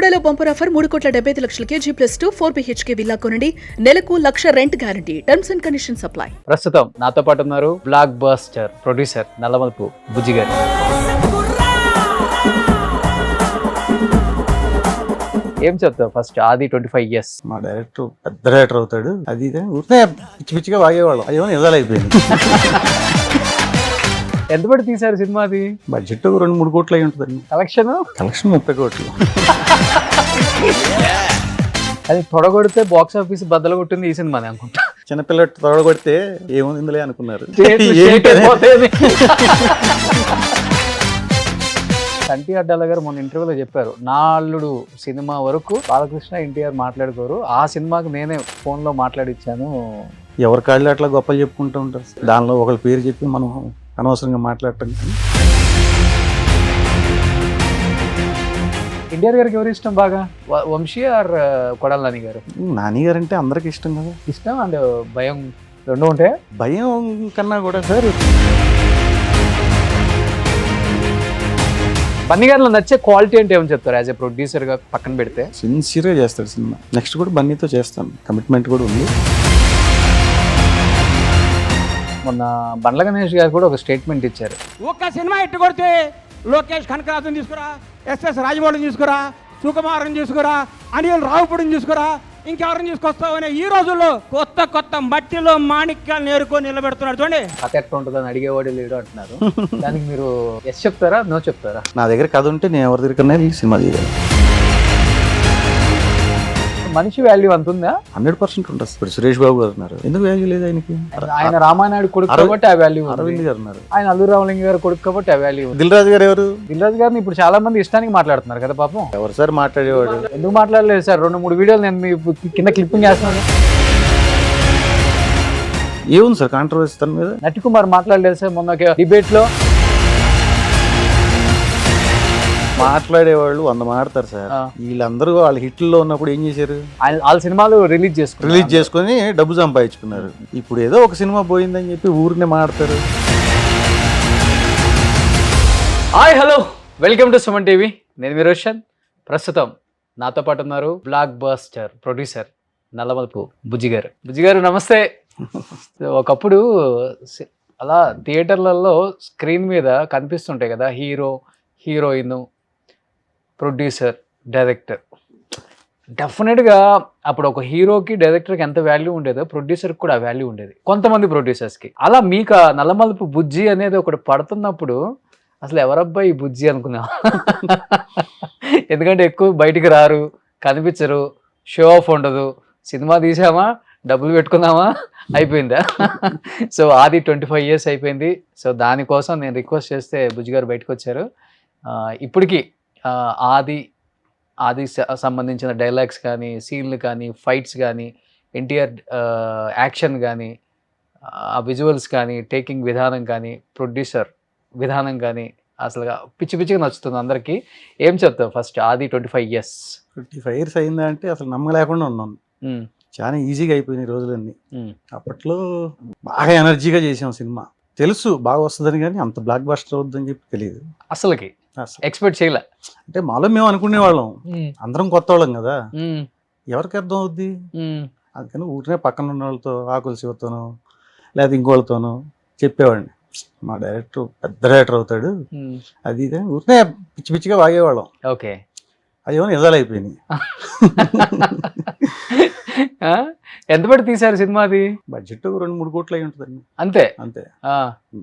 టుడేలో bumper offer 3,75,00,000 G+2 4 BHK villa కొనండి. నెలకు 1,00,000 rent guarantee. Terms and conditions apply. ప్రస్తుతం నాతో పాటు ఉన్నారు blockbuster producer Nallamalupu Bujji గారు. ఏం చెప్తావు ఫస్ట్ ఆది 25 years? మా డైరెక్టర్ పెద్ద డైరెక్టర్ అవుతాడు, అది ఊరికే పిచ్చి పిచ్చిగా వాగేవాళ్ళం. అయ్యో నిజాలు అయిపోయింది. ఎంత పడి తీశారు సినిమాది? బడ్జెట్ 2-3 కోట్లు అయి ఉంటుందండి. కలెక్షన్ 30 కోట్లు. అది తొడగొడితే బాక్స్ ఆఫీస్ బద్దలు కొట్టింది ఈ సినిమాని అనుకుంటా. చిన్నపిల్ల తొడగొడితే ఏముంది ఇందులో అనుకున్నారు. కంటి అడ్డాల గారు మొన్న ఇంటర్వ్యూలో చెప్పారు, నా అల్లుడు సినిమా వరకు బాలకృష్ణ ఎన్టీఆర్ మాట్లాడుకోరు, ఆ సినిమాకి నేనే ఫోన్లో మాట్లాడిచ్చాను. ఎవరి కాళ్ళు అట్లా గొప్పలు చెప్పుకుంటూ ఉంటారు. దానిలో ఒకళ్ళ పేరు చెప్పి మనం అనవసరంగా మాట్లాడటం. ఎన్టీఆర్ గారికి ఎవరు ఇష్టం బాగా? వంశీ ఆర్ కొడాల నాని గారు? నాని గారు అంటే అందరికి ఇష్టం కదా. ఇష్టం అండ్ భయం రెండు ఉంటాయి. భయం కన్నా కూడా సార్ బన్నీ గారిలో నచ్చే క్వాలిటీ అంటే ఏమని చెప్తారు యాజ్ ఎ ప్రొడ్యూసర్ గా పక్కన పెడితే? సిన్సియర్గా చేస్తాడు సినిమా. నెక్స్ట్ కూడా బన్నీతో చేస్తాను, కమిట్మెంట్ కూడా ఉంది. మొన్న బండ్ల గణేష్ గారు కూడా ఒక స్టేట్మెంట్ ఇచ్చారు, ఒక్క సినిమా ఇట్టు కొడితే లోకేష్ కనకరాజుని తీసుకురా, ఎస్ఎస్ రాజమౌళిని తీసుకురా, సుకుమార్ని తీసుకురా, అనిల్ రావుపూడిని తీసుకురా, ఇంకెవరిని తీసుకొస్తావు ఈ రోజుల్లో కొత్త కొత్త మట్టిలో మాణిక్యాలు నేరుకొని నిలబెడుతున్నాడు. చూడండి కథ ఎట్లా ఉంటుందని అడిగేవాడు లేడు అంటున్నారు. దానికి మీరు ఎస్ చెప్తారా నో చెప్తారా? నా దగ్గర కథ ఉంటే నేను ఎవరి దగ్గర ఈ సినిమా తీయాలి. మనిషి వాల్యూ అంత ఉందా? 100% ఉంటుంది. ఇప్పుడు సురేష్ బాబు గారు ఉన్నారు, ఎందుకు వాల్యూ లేదు ఆయనకి? ఆయన రామానాయుడు కొడుకు కాబట్టి ఆ వాల్యూ. అరవింద్ గారు ఉన్నారు, ఆయన అల్లు రామలింగ గారు కొడుకు కాబట్టి ఆ వాల్యూ. దిల్ రాజు గారు ఎవరు? దిల్ రాజు గారిని ఇప్పుడు చాలా మంది ఇష్టానికి మాట్లాడుతున్నారు కదా పాపం. ఎవరు సార్ మాట్లాడేవాడు? ఎందుకు మాట్లాడలేదు సార్? 2-3 వీడియోలు నేను మీ కింద క్లిప్పింగ్ చేస్తున్నాను. ఏముంది సార్ కాంట్రవర్సీ తన మీద? నటికుమార్ మాట్లాడలేదు సార్ మొన్న డిబేట్ లో. మాట్లాడేవాళ్ళు 100 మాట్లాడతారు సార్. వీళ్ళందరూ వాళ్ళ హిట్లో ఉన్నప్పుడు ఏం చేశారు? వాళ్ళ సినిమాలు రిలీజ్ చేసుకొని డబ్బు సంపాదించుకున్నారు. ఇప్పుడు ఏదో ఒక సినిమా పోయిందని చెప్పి ఊరినే మాట్లాడతారు. Hi hello, welcome to Suman TV. నేను మీ రోషన్. ప్రస్తుతం నాతో పాటు ఉన్నారు blockbuster producer Nallamalupu Bujji గారు. బుజ్జి గారు నమస్తే. ఒకప్పుడు అలా థియేటర్లలో స్క్రీన్ మీద కనిపిస్తుంటాయి కదా హీరో, హీరోయిన్, ప్రొడ్యూసర్, డైరెక్టర్. డెఫినెట్గా అప్పుడు ఒక హీరోకి డైరెక్టర్కి ఎంత వాల్యూ ఉండేదో ప్రొడ్యూసర్కి కూడా ఆ వాల్యూ ఉండేది కొంతమంది ప్రొడ్యూసర్స్కి. అలా మీకు నల్లమలుపు బుజ్జి అనేది ఒకటి పడుతున్నప్పుడు అసలు ఎవరబ్బాయి ఈ బుజ్జి అనుకున్నా? ఎందుకంటే ఎక్కువ బయటికి రారు, కనిపించరు, షో ఆఫ్ ఉండదు. సినిమా తీసామా, డబ్బులు పెట్టుకున్నామా, అయిపోయిందా? సో ఆది 25 years అయిపోయింది. సో దానికోసం నేను రిక్వెస్ట్ చేస్తే బుజ్జి గారు బయటకు వచ్చారు. ఇప్పటికీ ఆది సంబంధించిన డైలాగ్స్ కానీ, సీన్లు కానీ, ఫైట్స్ కానీ, ఎన్టీఆర్ యాక్షన్ కానీ, ఆ విజువల్స్ కానీ, టేకింగ్ విధానం కానీ, ప్రొడ్యూసర్ విధానం కానీ అసలు పిచ్చి పిచ్చిగా నచ్చుతుంది అందరికీ. ఏం చెప్తావు ఫస్ట్ ఆది 25 years? 25 years అయిందా అంటే అసలు నమ్మలేకుండా ఉన్నాను. చాలా ఈజీగా అయిపోయినాయి రోజులన్నీ. అప్పట్లో బాగా ఎనర్జీగా చేసాం సినిమా. తెలుసు బాగా వస్తుందని, కానీ అంత బ్లాక్ బస్టర్ అవుతుందని చెప్పి తెలియదు. అసలుకి ఎక్స్పెక్ట్ చేయలే. అంటే మాలో మేము అనుకునే వాళ్ళం, అందరం కొత్త వాళ్ళం కదా, ఎవరికి అర్థం అవుద్ది. అందుకని ఊరినే పక్కన ఉన్న వాళ్ళతో, ఆకుల శివతోనో లేదా ఇంకోళ్ళతోనో చెప్పేవాడిని, మా డైరెక్టర్ పెద్ద డైరెక్టర్ అవుతాడు, అది ఊరినే పిచ్చి పిచ్చిగా వాగేవాళ్ళం. ఓకే, అయ్యో నిజాలు అయిపోయినాయి. ఎంత పడి తీశారు సినిమాది? బడ్జెట్ 2-3 కోట్లు అయి ఉంటుందండి. అంతే అంతే.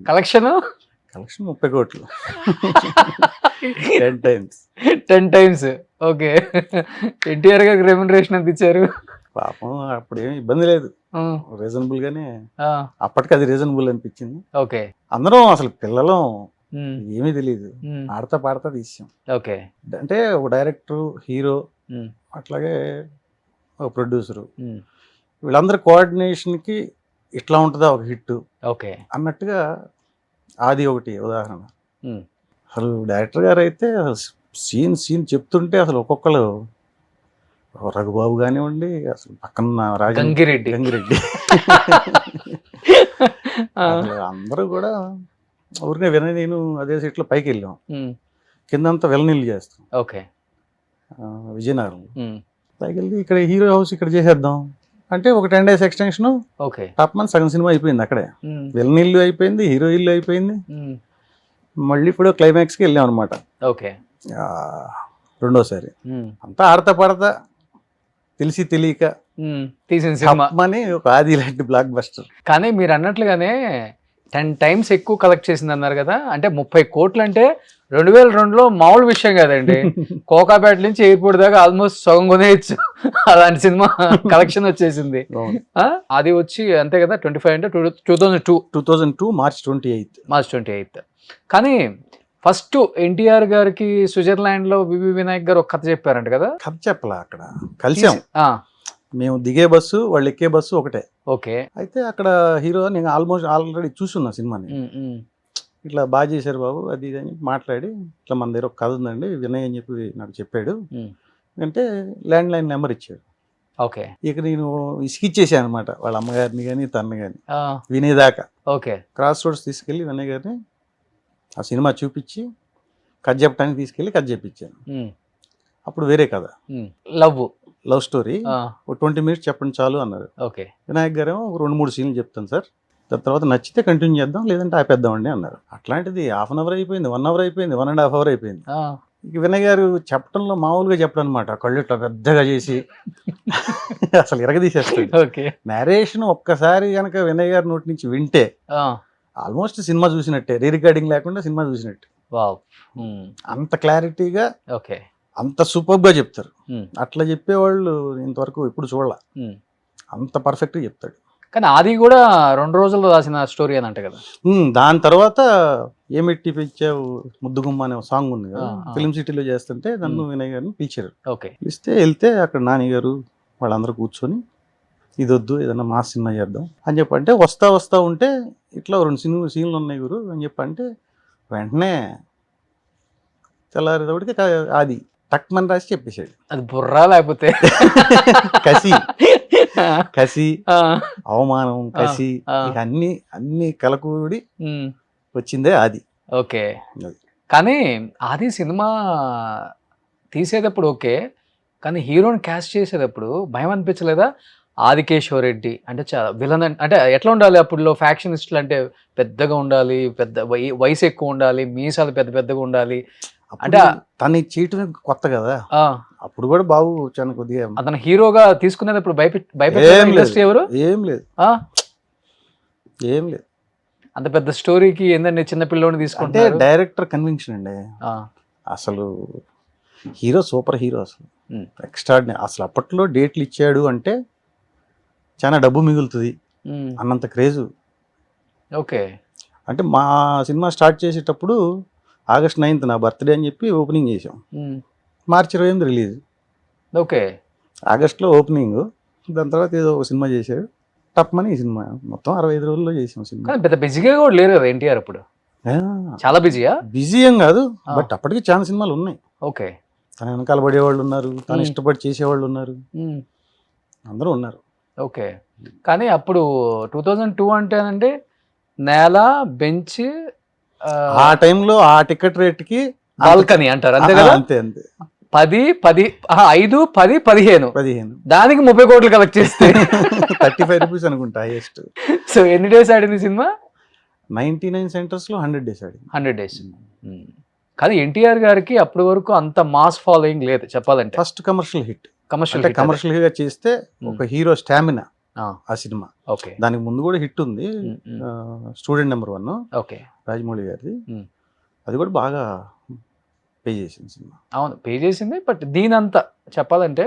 కలెక్షన్ 30 కోట్లు. 10 times. ఓకే. ఎన్టీఆర్ గారికి రెమ్యునరేషన్ ఎంత ఇచ్చారు? పాపం అప్పుడు ఏమి ఇబ్బంది లేదు, రీజనబుల్ గానే. అప్పటికి అది రీజనబుల్ అనిపించింది. ఓకే. అందరం అసలు పిల్లలం, ఏమీ తెలియదు, ఆడతా పాడతా తీసాం. ఓకే. అంటే ఒక డైరెక్టర్, హీరో, అట్లాగే ఒక ప్రొడ్యూసరు, వీళ్ళందరి కోఆర్డినేషన్కి ఇట్లా ఉంటుందా ఒక హిట్. ఓకే అన్నట్టుగా ఆది ఒకటి ఉదాహరణ. అసలు డైరెక్టర్ గారు అయితే అసలు సీన్ చెప్తుంటే అసలు ఒక్కొక్కరు, రఘుబాబు కానివ్వండి, అసలు పక్కన గంగిరెడ్డి అందరూ కూడా ఊరినే విన, నేను అదే సీట్లో పైకి వెళ్ళాం, కిందంతా వెలనీళ్ళు చేస్తాం. ఓకే. విజయనగరం. తగిలి ఇక్కడ హీరో హౌస్ ఇక్కడ చేసేద్దాం అంటే ఒక 10 days extension, okay. Top month సగం సినిమా అయిపోయింది అక్కడే. విలన్ ఇల్లు అయిపోయింది, హీరో ఇల్లు అయిపోయింది. మళ్ళీ ఇప్పుడు క్లైమాక్స్కి వెళ్ళాం అనమాట ఓకే. రెండోసారి. అంతా ఆడతా పడతా తెలిసి తెలియక తీసిన సినిమా అని ఒక ఆది లాంటి బ్లాక్ బస్టర్. కానీ మీరు అన్నట్లుగానే 10 times ఎక్కువ కలెక్ట్ చేసింది అన్నారు కదా, అంటే 30 కోట్లు అంటే 2002లో మామూలు విషయం కదండి. కోకాపేట నుంచి ఎయిర్పోర్ట్ దాకా ఆల్మోస్ట్ సగం కొనేయచ్చు, అలాంటి సినిమా కలెక్షన్ వచ్చేసింది. అది వచ్చి అంతే కదా 25 అంటే 2002 మార్చ్ 28. కానీ ఫస్ట్ ఎన్టీఆర్ గారికి స్విట్జర్లాండ్ లో వివి వినాయక్ గారు ఒక కథ చెప్పారంట కదా. కథ చెప్పలా, అక్కడ కలిసాం. మేము దిగే బస్సు వాళ్ళు ఎక్కే బస్సు ఒకటే. ఓకే. అయితే అక్కడ హీరో నేను ఆల్రెడీ చూస్తున్నా సినిమాని. ఇట్లా బాగా చేశారు బాబు అది ఇది అని మాట్లాడి, ఇట్లా మన దగ్గర ఒక కథ ఉందండి వినయ్ అని చెప్పి నాకు చెప్పాడు అంటే ల్యాండ్ లైన్ నెంబర్ ఇచ్చాడు. ఓకే. ఇక నేను ఇసుకిచ్చేసాను అనమాట వాళ్ళ అమ్మగారిని కానీ తన్ని కానీ వినేదాకా. ఓకే. క్రాస్ రోడ్స్ తీసుకెళ్ళి వినయ్ గారిని ఆ సినిమా చూపించి కథ చెప్పడానికి తీసుకెళ్ళి కథ చెప్పించాను. అప్పుడు వేరే కథ, లవ్ స్టోరీ, ఒక 20 minutes చెప్పండి చాలు అన్నారు. ఓకే. వినాయక్ గారు ఒక 2-3 సీన్లు చెప్తాను సార్, దాని తర్వాత నచ్చితే కంటిన్యూ చేద్దాం లేదంటే ఆపేద్దామండి అన్నారు. అట్లాంటిది 1/2 hour అయిపోయింది, 1 hour అయిపోయింది, 1.5 hours అయిపోయింది. ఇక వినయ్ గారు చెప్పడంలో మామూలుగా చెప్పడం అనమాట, కళ్ళు ఇట్లా పెద్దగా చేసి అసలు ఇరగదీసేస్తాడు. ఓకే. నేరేషన్ ఒక్కసారి కనుక వినయ్ గారి నోటి నుంచి వింటే ఆల్మోస్ట్ సినిమా చూసినట్టే, రీ రికార్డింగ్ లేకుండా సినిమా చూసినట్టే. అంత క్లారిటీగా, ఓకే, అంత సూపర్ గా చెప్తారు. అట్లా చెప్పేవాళ్ళు ఇంతవరకు ఎప్పుడు చూడాల, అంత పర్ఫెక్ట్ గా చెప్తాడు. కానీ అది కూడా 2 రోజుల్లో రాసిన స్టోరీ అని అంటే కదా. దాని తర్వాత ఏమిట్టి పిలిచావు ముద్దుగుమ్మ అనే సాంగ్ ఉంది కదా, ఫిల్మ్ సిటీలో చేస్తుంటే నన్ను వినయ్ గారిని పిలిచారు. ఓకే. పిలిస్తే వెళ్తే అక్కడ నాని గారు వాళ్ళందరూ కూర్చొని ఇది వద్దు ఏదన్నా మాస్ సినిమా చేద్దాం అని చెప్పంటే వస్తా ఉంటే ఇట్లా 2 సీన్లు ఉన్నాయి గురు అని చెప్పంటే వెంటనే తెల్లారేటప్పటికి అది టక్మని రాసి చెప్పేశాడు. అది బుర్రా లేకపోతే కసి అవమానం కసి అన్ని కలకూడి వచ్చిందే ఆది. ఓకే. కానీ ఆది సినిమా తీసేటప్పుడు ఓకే, కానీ హీరోని క్యాస్ట్ చేసేటప్పుడు భయం అనిపించలేదా? ఆదికేశ్వర్ రెడ్డి అంటే చాలా విలన్, అంటే ఎట్లా ఉండాలి అప్పుడులో ఫ్యాక్షనిస్టులు అంటే పెద్దగా ఉండాలి, పెద్ద వయసు ఎక్కువ ఉండాలి, మీసాలు పెద్దగా ఉండాలి, అంటే తను చేయటమే కొత్త కదా. అప్పుడు కూడా బాబు చాలా కొద్దిగా అతను హీరోగా తీసుకునేటప్పుడు ఇండస్ట్రీ ఎవరు ఏం లేదు. అంత పెద్ద స్టోరీకి ఏంటంటే చిన్న పిల్లోని తీసుకుంటే డైరెక్టర్ కన్విక్షన్ అండి. అసలు హీరో సూపర్ హీరో, అసలు ఎక్స్ట్రాడినరీ. అసలు అప్పట్లో డేట్లు ఇచ్చాడు అంటే చాలా డబ్బు మిగులుతుంది అన్నంత క్రేజు. ఓకే. అంటే మా సినిమా స్టార్ట్ చేసేటప్పుడు August 9th నా బర్త్డే అని చెప్పి ఓపెనింగ్ చేసాం, March 28 రిలీజ్. ఓకే. ఆగస్ట్లో ఓపెనింగ్, దాని తర్వాత ఏదో ఒక సినిమా చేశాడు టప్ మనీ. ఈ సినిమా మొత్తం 65 రోజుల్లో చేసాం సినిమా. పెద్ద బిజీగా కూడా లేరు కదా ఎన్టీఆర్ అప్పుడు, చాలా బిజీయా? బిజీ ఏం కాదు, బట్ అప్పటికి చాలా సినిమాలు ఉన్నాయి. ఓకే. తన వెనకాల పడేవాళ్ళు ఉన్నారు, తను ఇష్టపడి చేసేవాళ్ళు ఉన్నారు, అందరూ ఉన్నారు. ఓకే. కానీ అప్పుడు 2002 అంటేనంటే నేల బెంచ్, ఆ టైంలో ఆ టికెట్ రేట్కి బాల్కనీ అంటారు అంతే కదా. అంతే 5, 10, 15 దానికి 30 కోట్లు కలెక్ట్ చేస్తే 35 రూపీస్ అనుకుంటా హైయెస్ట్. సో ఎన్ని డేస్ ఆడింది సినిమా? 99 centers లో 100 days ఆడింది. 100 days. కానీ ఎన్టీఆర్ గారికి అప్పటి వరకు అంత మాస్ ఫాలోయింగ్ లేదు చెప్పాలంటే. ఫస్ట్ కమర్షియల్ గా చేస్తే ఒక హీరో స్టామినా ఆ సినిమా. ఓకే. దానికి ముందు కూడా హిట్ ఉంది, స్టూడెంట్ నెంబర్ 1. ఓకే. రాజమౌళి గారిది, అది కూడా బాగా పే చేసింది సినిమా. అవును, పే చేసింది. బట్ దీనంతా చెప్పాలంటే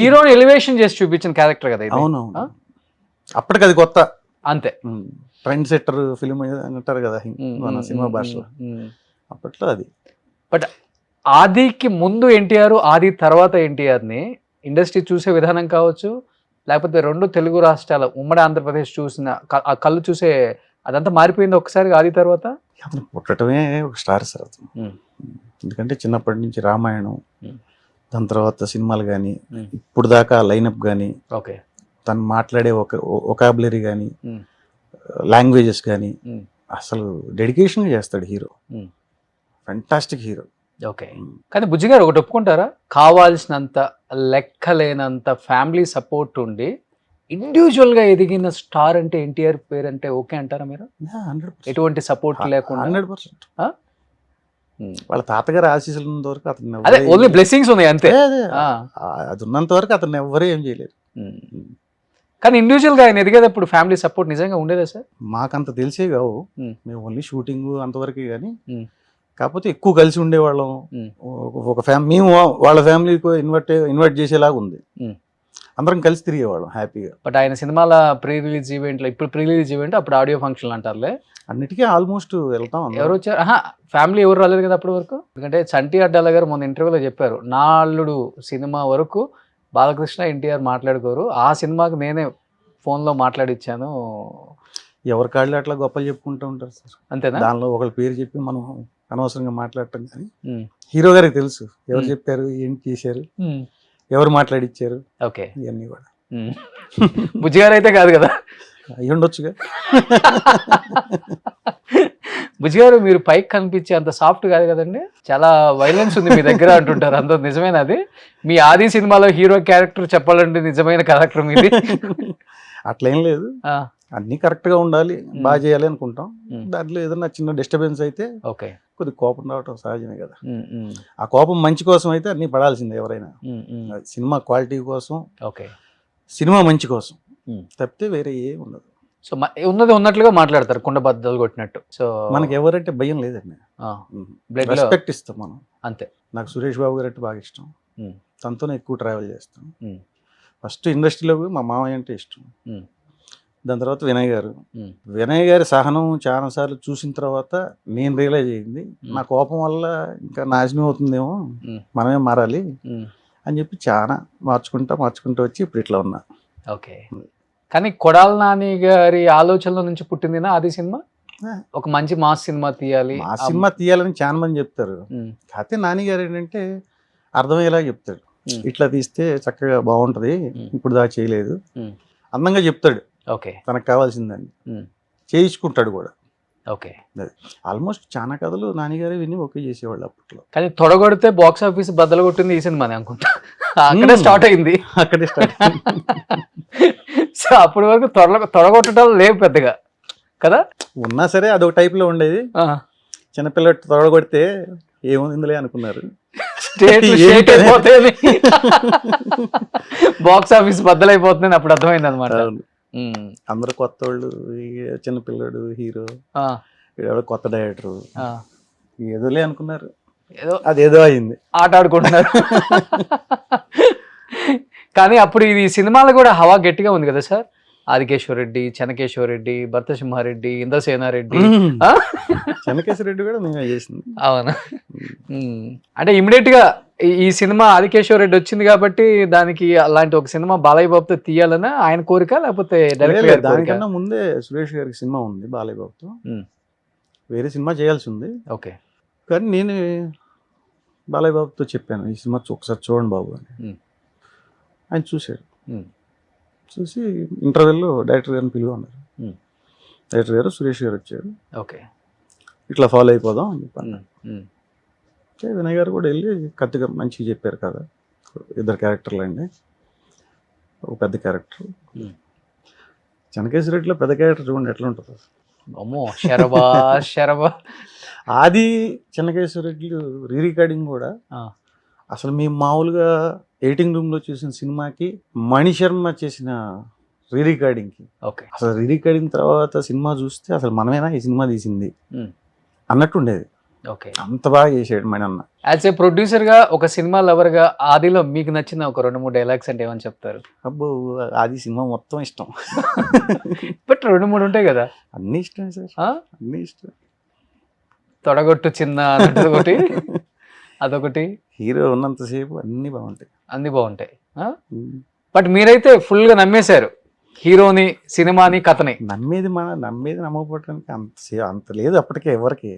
హీరోని ఎలివేషన్ చేసి చూపించిన క్యారెక్టర్ కదా. అవును, అప్పటికి అది కొత్త, అంతే. ట్రెండ్ సెట్టర్ ఫిల్మ్ అంటారు కదా మన సినిమా భాషలో, అప్పట్లో అది. బట్ ఆదికి ముందు ఎన్టీఆర్, ఆది తర్వాత ఎన్టీఆర్ని ఇండస్ట్రీ చూసే విధానం కావచ్చు, లేకపోతే 2 తెలుగు రాష్ట్రాల ఉమ్మడి ఆంధ్రప్రదేశ్ చూసిన ఆ కళ్ళు చూసే అదంతా మారిపోయింది ఒక్కసారి ఆది తర్వాత. అతను పుట్టడమే ఒక స్టార్ సార్ అతను. ఎందుకంటే చిన్నప్పటి నుంచి రామాయణం, దాని తర్వాత సినిమాలు కానీ ఇప్పుడు దాకా లైనప్ కానీ, ఓకే, తను మాట్లాడే ఒకాబులరీ కానీ, లాంగ్వేజెస్ కానీ అసలు డెడికేషన్గా చేస్తాడు హీరో. Fantastic hero. ఓకే. కానీ బుజ్జి గారు ఒకటి ఒప్పుకుంటారా, కావాల్సినంత లెక్కలేనంత ఫ్యామిలీ సపోర్ట్ ఉండి ఇండివిజువల్ గా ఎదిగిన స్టార్ అంటే ఎన్టీఆర్ పేరు అంటే ఓకే అంటారా మీరు? 100%. ఎటువంటి సపోర్ట్ లేకుండా 100%. ఆ? వాళ్ళ తాతగారు ఆశీస్సులు ఉన్నంత వరకు అతను అదే ఓన్లీ బ్లెస్సింగ్స్ ఉన్నాయి అంతే. అది ఉన్నంత వరకు అతను ఎవరు ఏం చేయలేరు. కానీ ఇండివిజువల్ గా ఆయన ఎదిగేటప్పుడు ఫ్యామిలీ సపోర్ట్ నిజంగా ఉండేదా సార్? మాకంత తెలిసే కావు, ఉమ్. మేము ఓన్లీ షూటింగ్ అంతవరకే కానీ ఉమ్. కాకపోతే ఎక్కువ కలిసి ఉండేవాళ్ళం. ఉమ్. ఒక మేము వాళ్ళ ఫ్యామిలీకి ఇన్వైట్ చేసేలాగా ఉంది. ఉమ్. అందరం కలిసి తిరిగేవాళ్ళం హ్యాపీగా. బట్ ఆయన సినిమాల ప్రీ రిలీజ్ ఈవెంట్లో, ఇప్పుడు ప్రీ రిలీజ్ ఈవెంట్ అప్పుడు ఆడియో ఫంక్షన్ అంటారులే, అన్నిటికీ ఆల్మోస్ట్ వెళ్తాం అందరం. ఎవరు వచ్చారు? ఫ్యామిలీ ఎవరు రాలేదు కదా అప్పటి వరకు. ఎందుకంటే చంటి అడ్డాల గారు మొన్న ఇంటర్వ్యూలో చెప్పారు, నా అల్లుడు సినిమా వరకు బాలకృష్ణ ఎన్టీఆర్ మాట్లాడుకోరు, ఆ సినిమాకి నేనే ఫోన్లో మాట్లాడిచ్చాను. ఎవరి కాళ్ళు అట్లా గొప్పలు చెప్పుకుంటూ ఉంటారు సార్. అంతేనా? దానిలో ఒకళ్ళ పేరు చెప్పి మనం అనవసరంగా మాట్లాడటం కానీ ఉమ్. హీరో గారికి తెలుసు ఎవరు చెప్పారు, ఏంటి చేశారు, ఉమ్. ఎవరు మాట్లాడిచ్చారు, ఓకే. ఇవన్నీ కూడా. ఉమ్. బుజ్జి గారు అయితే కాదు కదా? అయ్యి ఉండొచ్చుగా. బుజ్జి గారు మీరు పైకి కనిపించే అంత సాఫ్ట్ కాదు కదండి, చాలా వైలెన్స్ ఉంది మీ దగ్గర అంటుంటారు, అంత నిజమేనా అది? మీ ఆది సినిమాలో హీరో క్యారెక్టర్ చెప్పాలంటే నిజమైన క్యారెక్టర్ మీది. అట్లేం లేదు, అన్నీ కరెక్ట్గా ఉండాలి, బాగా చేయాలి అనుకుంటాం. ఉమ్. దాంట్లో ఏదన్నా చిన్న డిస్టర్బెన్స్ అయితే ఓకే. కొద్ది కోపం రావటం సహజమే కదా. ఉమ్. ఉమ్. ఆ కోపం మంచి కోసం అయితే అన్నీ పడాల్సిందే ఎవరైనా. ఉమ్. ఉమ్. అది సినిమా క్వాలిటీ కోసం, ఓకే. సినిమా మంచి కోసం ఉమ్. తప్పితే వేరే ఏం ఉండదు. సో ఉన్నది ఉన్నట్లుగా మాట్లాడతారు, కుండ బద్దలు కొట్టినట్టు. సో మనకి ఎవరంటే భయం లేదండి, బ్లడ్ లో రెస్పెక్ట్ ఇస్తాం మనం. అంతే. నాకు సురేష్ బాబు గారు అంటే బాగా ఇష్టం, ఉమ్. తనతోనే ఎక్కువ ట్రావెల్ చేస్తాం. ఉమ్. ఫస్ట్ ఇండస్ట్రీలో మా మామయ్య అంటే ఇష్టం, ఉమ్. దాని తర్వాత వినయ్ గారు. ఉమ్. వినయ్ గారి సహనం చాలాసార్లు చూసిన తర్వాత నేను రియలైజ్ అయ్యింది, నా కోపం వల్ల ఇంకా నాశనం అవుతుందేమో, ఉమ్. మనమే మారాలి ఉమ్. అని చెప్పి చాలా మార్చుకుంటూ వచ్చి ఇప్పుడు ఇట్లా ఉన్నా. ఓకే. కానీ కొడాల నాని గారి ఆలోచనల నుంచి పుట్టిందినా ఆది సినిమా? ఒక మంచి మాస్ సినిమా తీయాలి, ఆ సినిమా తీయాలని చాలా మంది చెప్తారు. ఉమ్. కాకపోతే నాని గారు ఏంటంటే అర్థమయ్యేలా చెప్తాడు, ఉమ్. ఇట్లా తీస్తే చక్కగా బాగుంటుంది, ఇప్పుడు దాకా చేయలేదు, ఉమ్. అందంగా చెప్తాడు ఓకే. తనకు కావాల్సిందని, ఉమ్. చేయించుకుంటాడు కూడా. ఓకే. ఆల్మోస్ట్ చాలా కథలు నాన్నగారే విని ఓకే చేసేవాళ్ళు అప్పట్లో. కానీ తొడగొడితే బాక్స్ ఆఫీస్ బద్దలు కొట్టింది ఈ సినిమానే అనుకుంటా, అక్కడే స్టార్ట్ అయింది. అక్కడే స్టార్ట్. సో అప్పటి వరకు తొడగొట్టడం లేవు పెద్దగా కదా. ఉన్నా సరే అదొక టైప్లో ఉండేది. చిన్నపిల్లడు తొడగొడితే ఏముందిలే అనుకున్నారు, బాక్స్ ఆఫీస్ బద్దలైపోతుంది అప్పుడు అర్థమైంది అనమాట. అందరు కొత్త వాళ్ళు, చిన్నపిల్లడు హీరో, కొత్త డైరెక్టర్, ఏదోలే అనుకున్నారు, ఏదో అదేదో అయింది, ఆట ఆడుకుంటున్నారు. కానీ అప్పుడు ఇది సినిమాలు కూడా హవా గట్టిగా ఉంది కదా సార్. ఆదికేశ్వర రెడ్డి, చెన్నకేశ్వర రెడ్డి, భరతసింహారెడ్డి, ఇంద్రసేనారెడ్డి. చెన్నకేశ్వర రెడ్డి కూడా మేమే చేసింది. అవునా? అంటే ఇమీడియట్ గా ఈ సినిమా ఆదికేశ్వర రెడ్డి వచ్చింది కాబట్టి దానికి అలాంటి ఒక సినిమా బాలయ్య బాబుతో తీయాలన్నా ఆయన కోరిక, లేకపోతే డైరెక్టర్? దానికన్నా ముందే సురేష్ గారికి సినిమా ఉంది బాలయ్య బాబుతో, వేరే సినిమా చేయాల్సి ఉంది. ఓకే. కానీ నేను బాలయ్య బాబుతో చెప్పాను, ఈ సినిమా ఒకసారి చూడండి బాబు అని. ఆయన చూశాడు, చూసి ఇంటర్వెల్లో డైరెక్టర్ గారిని పిలువన్నారు. డైరెక్టర్ గారు సురేష్ గారు వచ్చారు, ఓకే ఇట్లా ఫాలో అయిపోదాం అని చెప్పాను. వినయ్ గారు కూడా వెళ్ళి కత్తిగా మంచిగా చెప్పారు కదా, ఇద్దరు క్యారెక్టర్లు అండి, ఒక పెద్ద క్యారెక్టర్. చెన్నకేశ్వర రెడ్డిలో పెద్ద క్యారెక్టర్ చూడండి ఎట్లా ఉంటుంది. అమ్మో, శరబా శరబా. ఆది చెన్నకేశ్వర రెడ్డి రీ రికార్డింగ్ కూడా అసలు మేము మామూలుగా ఎడిటింగ్ రూమ్లో చూసిన సినిమాకి మణి శర్మ చేసిన రీ రికార్డింగ్కి, ఓకే, అసలు రీ రికార్డింగ్ తర్వాత సినిమా చూస్తే అసలు మనమేనా ఈ సినిమా తీసింది అన్నట్టు ఉండేది. ఓకే, అంత బాగా చేసాడు మణి అన్న. యాజ్ ఏ ప్రొడ్యూసర్ గా, ఒక సినిమా లవర్ గా ఆదిలో మీకు నచ్చిన ఒక 2-3 డైలాగ్స్ అంటే ఏమని చెప్తారు? అబ్బో, ఆది సినిమా మొత్తం ఇష్టం. బట్ 2-3 ఉంటాయి కదా. అన్నీ ఇష్టమే సార్, అన్నీ ఇష్టం. తొడగొట్టు చిన్న ఒకటి, అదొకటి. హీరో ఉన్నంతసేపు అన్నీ బాగుంటాయి, అన్ని బాగుంటాయి. బట్ మీరైతే ఫుల్ గా నమ్మేశారు హీరోని, సినిమాని, కథని. నమ్మేది నమ్మకపోవటానికి అంత లేదు అప్పటికే ఎవరికి.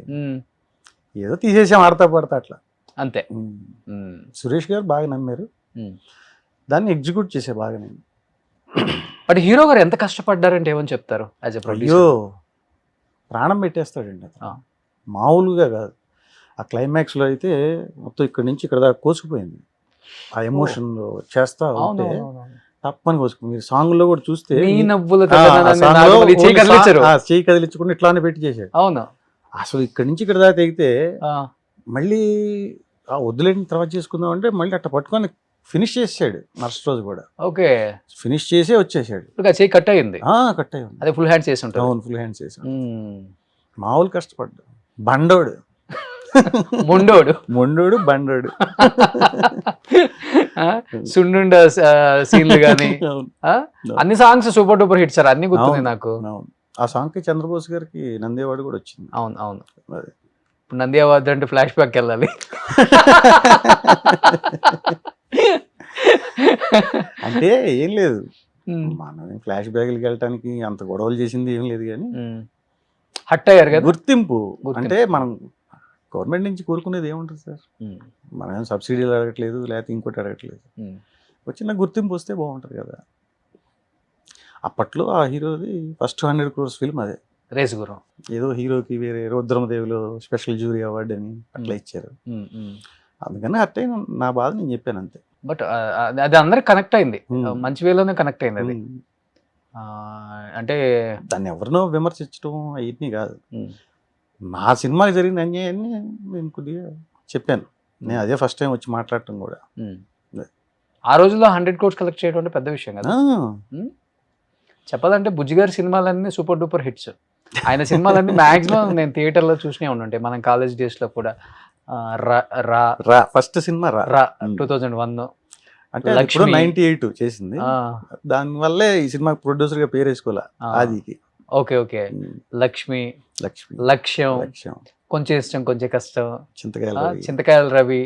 ఏదో తీసేసాం ఆడతా పడతా అట్లా అంతే. సురేష్ గారు బాగా నమ్మారు, దాన్ని ఎగ్జిక్యూట్ చేసే బాగా నేను. బట్ హీరో గారు ఎంత కష్టపడ్డారంటే ఏమని చెప్తారు యాజ్ ఎ ప్రొడ్యూసర్? ప్రాణం పెట్టేస్తాడండి అతను, మామూలుగా కాదు. ఆ క్లైమాక్స్లో అయితే మొత్తం ఇక్కడి నుంచి ఇక్కడ దాకా కోసుకుపోయింది. ఆ ఎమోషన్ చేస్తా ఉంటే తప్పని కోసుకుపోయింది. మీరు సాంగ్లో కూడా చూస్తే నీ నవ్వుల ఆ తెల్లదనాన్ని song లో నాగమణి చేయి ఓన్లీ కదిలించరు. చేయి కదిలించకుండా ఇట్లానే పెట్టి చేశాడు. అవును. అసలు ఇక్కడి నుంచి ఇక్కడ దాకా తెగితే ఆ, మళ్ళీ ఆ వదిలేని తర్వాత చేసుకుందాం అంటే మళ్ళీ అట్లా పట్టుకొని ఫినిష్ చేసాడు మరుసటి రోజు కూడా. ఓకే. ఫినిష్ చేసే వచ్చేసాడు. ఇప్పుడు ఆ చేయి కట్ అయ్యింది. కట్ అయ్యి ఉంది. అదే ఫుల్ హ్యాండ్ చేసి ఉంటారు. అవును, ఫుల్ హ్యాండ్స్ చేసాడు. ఉమ్. మామూలు కష్టపడ్డా. బండోడు మొండోడు. మొండోడు బండోడు. సున్నుండ సీన్లు గానీ అవును, అన్ని songs super duper hit sir, అన్ని గుర్తుంది నాకు. అవును. ఆ సాంగ్ కి చంద్రబోస్ గారికి నంది అవార్డు కూడా వచ్చింది. అవును అవును. అది. ఇప్పుడు నంది అవార్డు అంటే ఫ్లాష్ బ్యాక్ వెళ్ళాలి. అంటే ఏం లేదు, ఉమ్. మనం ఫ్లాష్ బ్యాక్లకి వెళ్ళటానికి అంత గొడవలు చేసింది ఏం లేదు కానీ ఉమ్. హట్ అయ్యారు కదా. గుర్తింపు గుర్తింపు. అంటే మనం గవర్నమెంట్ నుంచి కోరుకునేది ఏముంటుంది సార్? ఉమ్. మనం ఏం సబ్సిడీలు అడగట్లేదు, లేకపోతే ఇంకోటి అడగట్లేదు. ఉమ్. వచ్చిన గుర్తింపు వస్తే బాగుంటుంది కదా. అప్పట్లో ఆ హీరోది ఫస్ట్ 100 crores ఫిల్మ్ అదే. రేసు గురం. ఏదో హీరోకి వేరే రుద్రమదేవిలో స్పెషల్ జ్యూరీ అవార్డు అని అట్లా ఇచ్చారు. అందుకని అట్టే నా బాధ నేను చెప్పాను అంతే. బట్ అది అందరికి కనెక్ట్ అయింది. ఉమ్. మంచి వేలోనే కనెక్ట్ అయింది అది. ఉమ్. ఆ, అంటే దాన్ని ఎవరినో విమర్శించడం అవన్నీ కాదు. ఉమ్. నా సినిమాకి జరిగిన అన్యాయాన్ని నేను కొద్దిగా చెప్పాను. నేను అదే ఫస్ట్ టైం వచ్చి మాట్లాడటం కూడా. ఉమ్. ఆ రోజుల్లో 100 crores కలెక్ట్ చేయడం అంటే పెద్ద విషయం కదా. చెప్పాలంటే బుజ్జి గారి సినిమాలన్నీ సూపర్ డూపర్ హిట్స్. ఆయన సినిమాలన్నీ మాక్సిమం నేను థియేటర్లో చూసినే ఉండుంటాయి మన కాలేజ్ డేస్లో కూడా. రా ఫస్ట్ సినిమా రా 2001. అంటే లక్ష్మి. 98 చేసింది. దానివల్లే ఈ సినిమా ప్రొడ్యూసర్ గా పేరు వేసుకోలే ఆదికి. Okay okay. లక్ష్మి, లక్ష్మి, లక్ష్యం, లక్ష్యం, కొంచెం ఇష్టం కొంచెం కష్టం, చింతకాయల రవి, చింతకాయల రవి,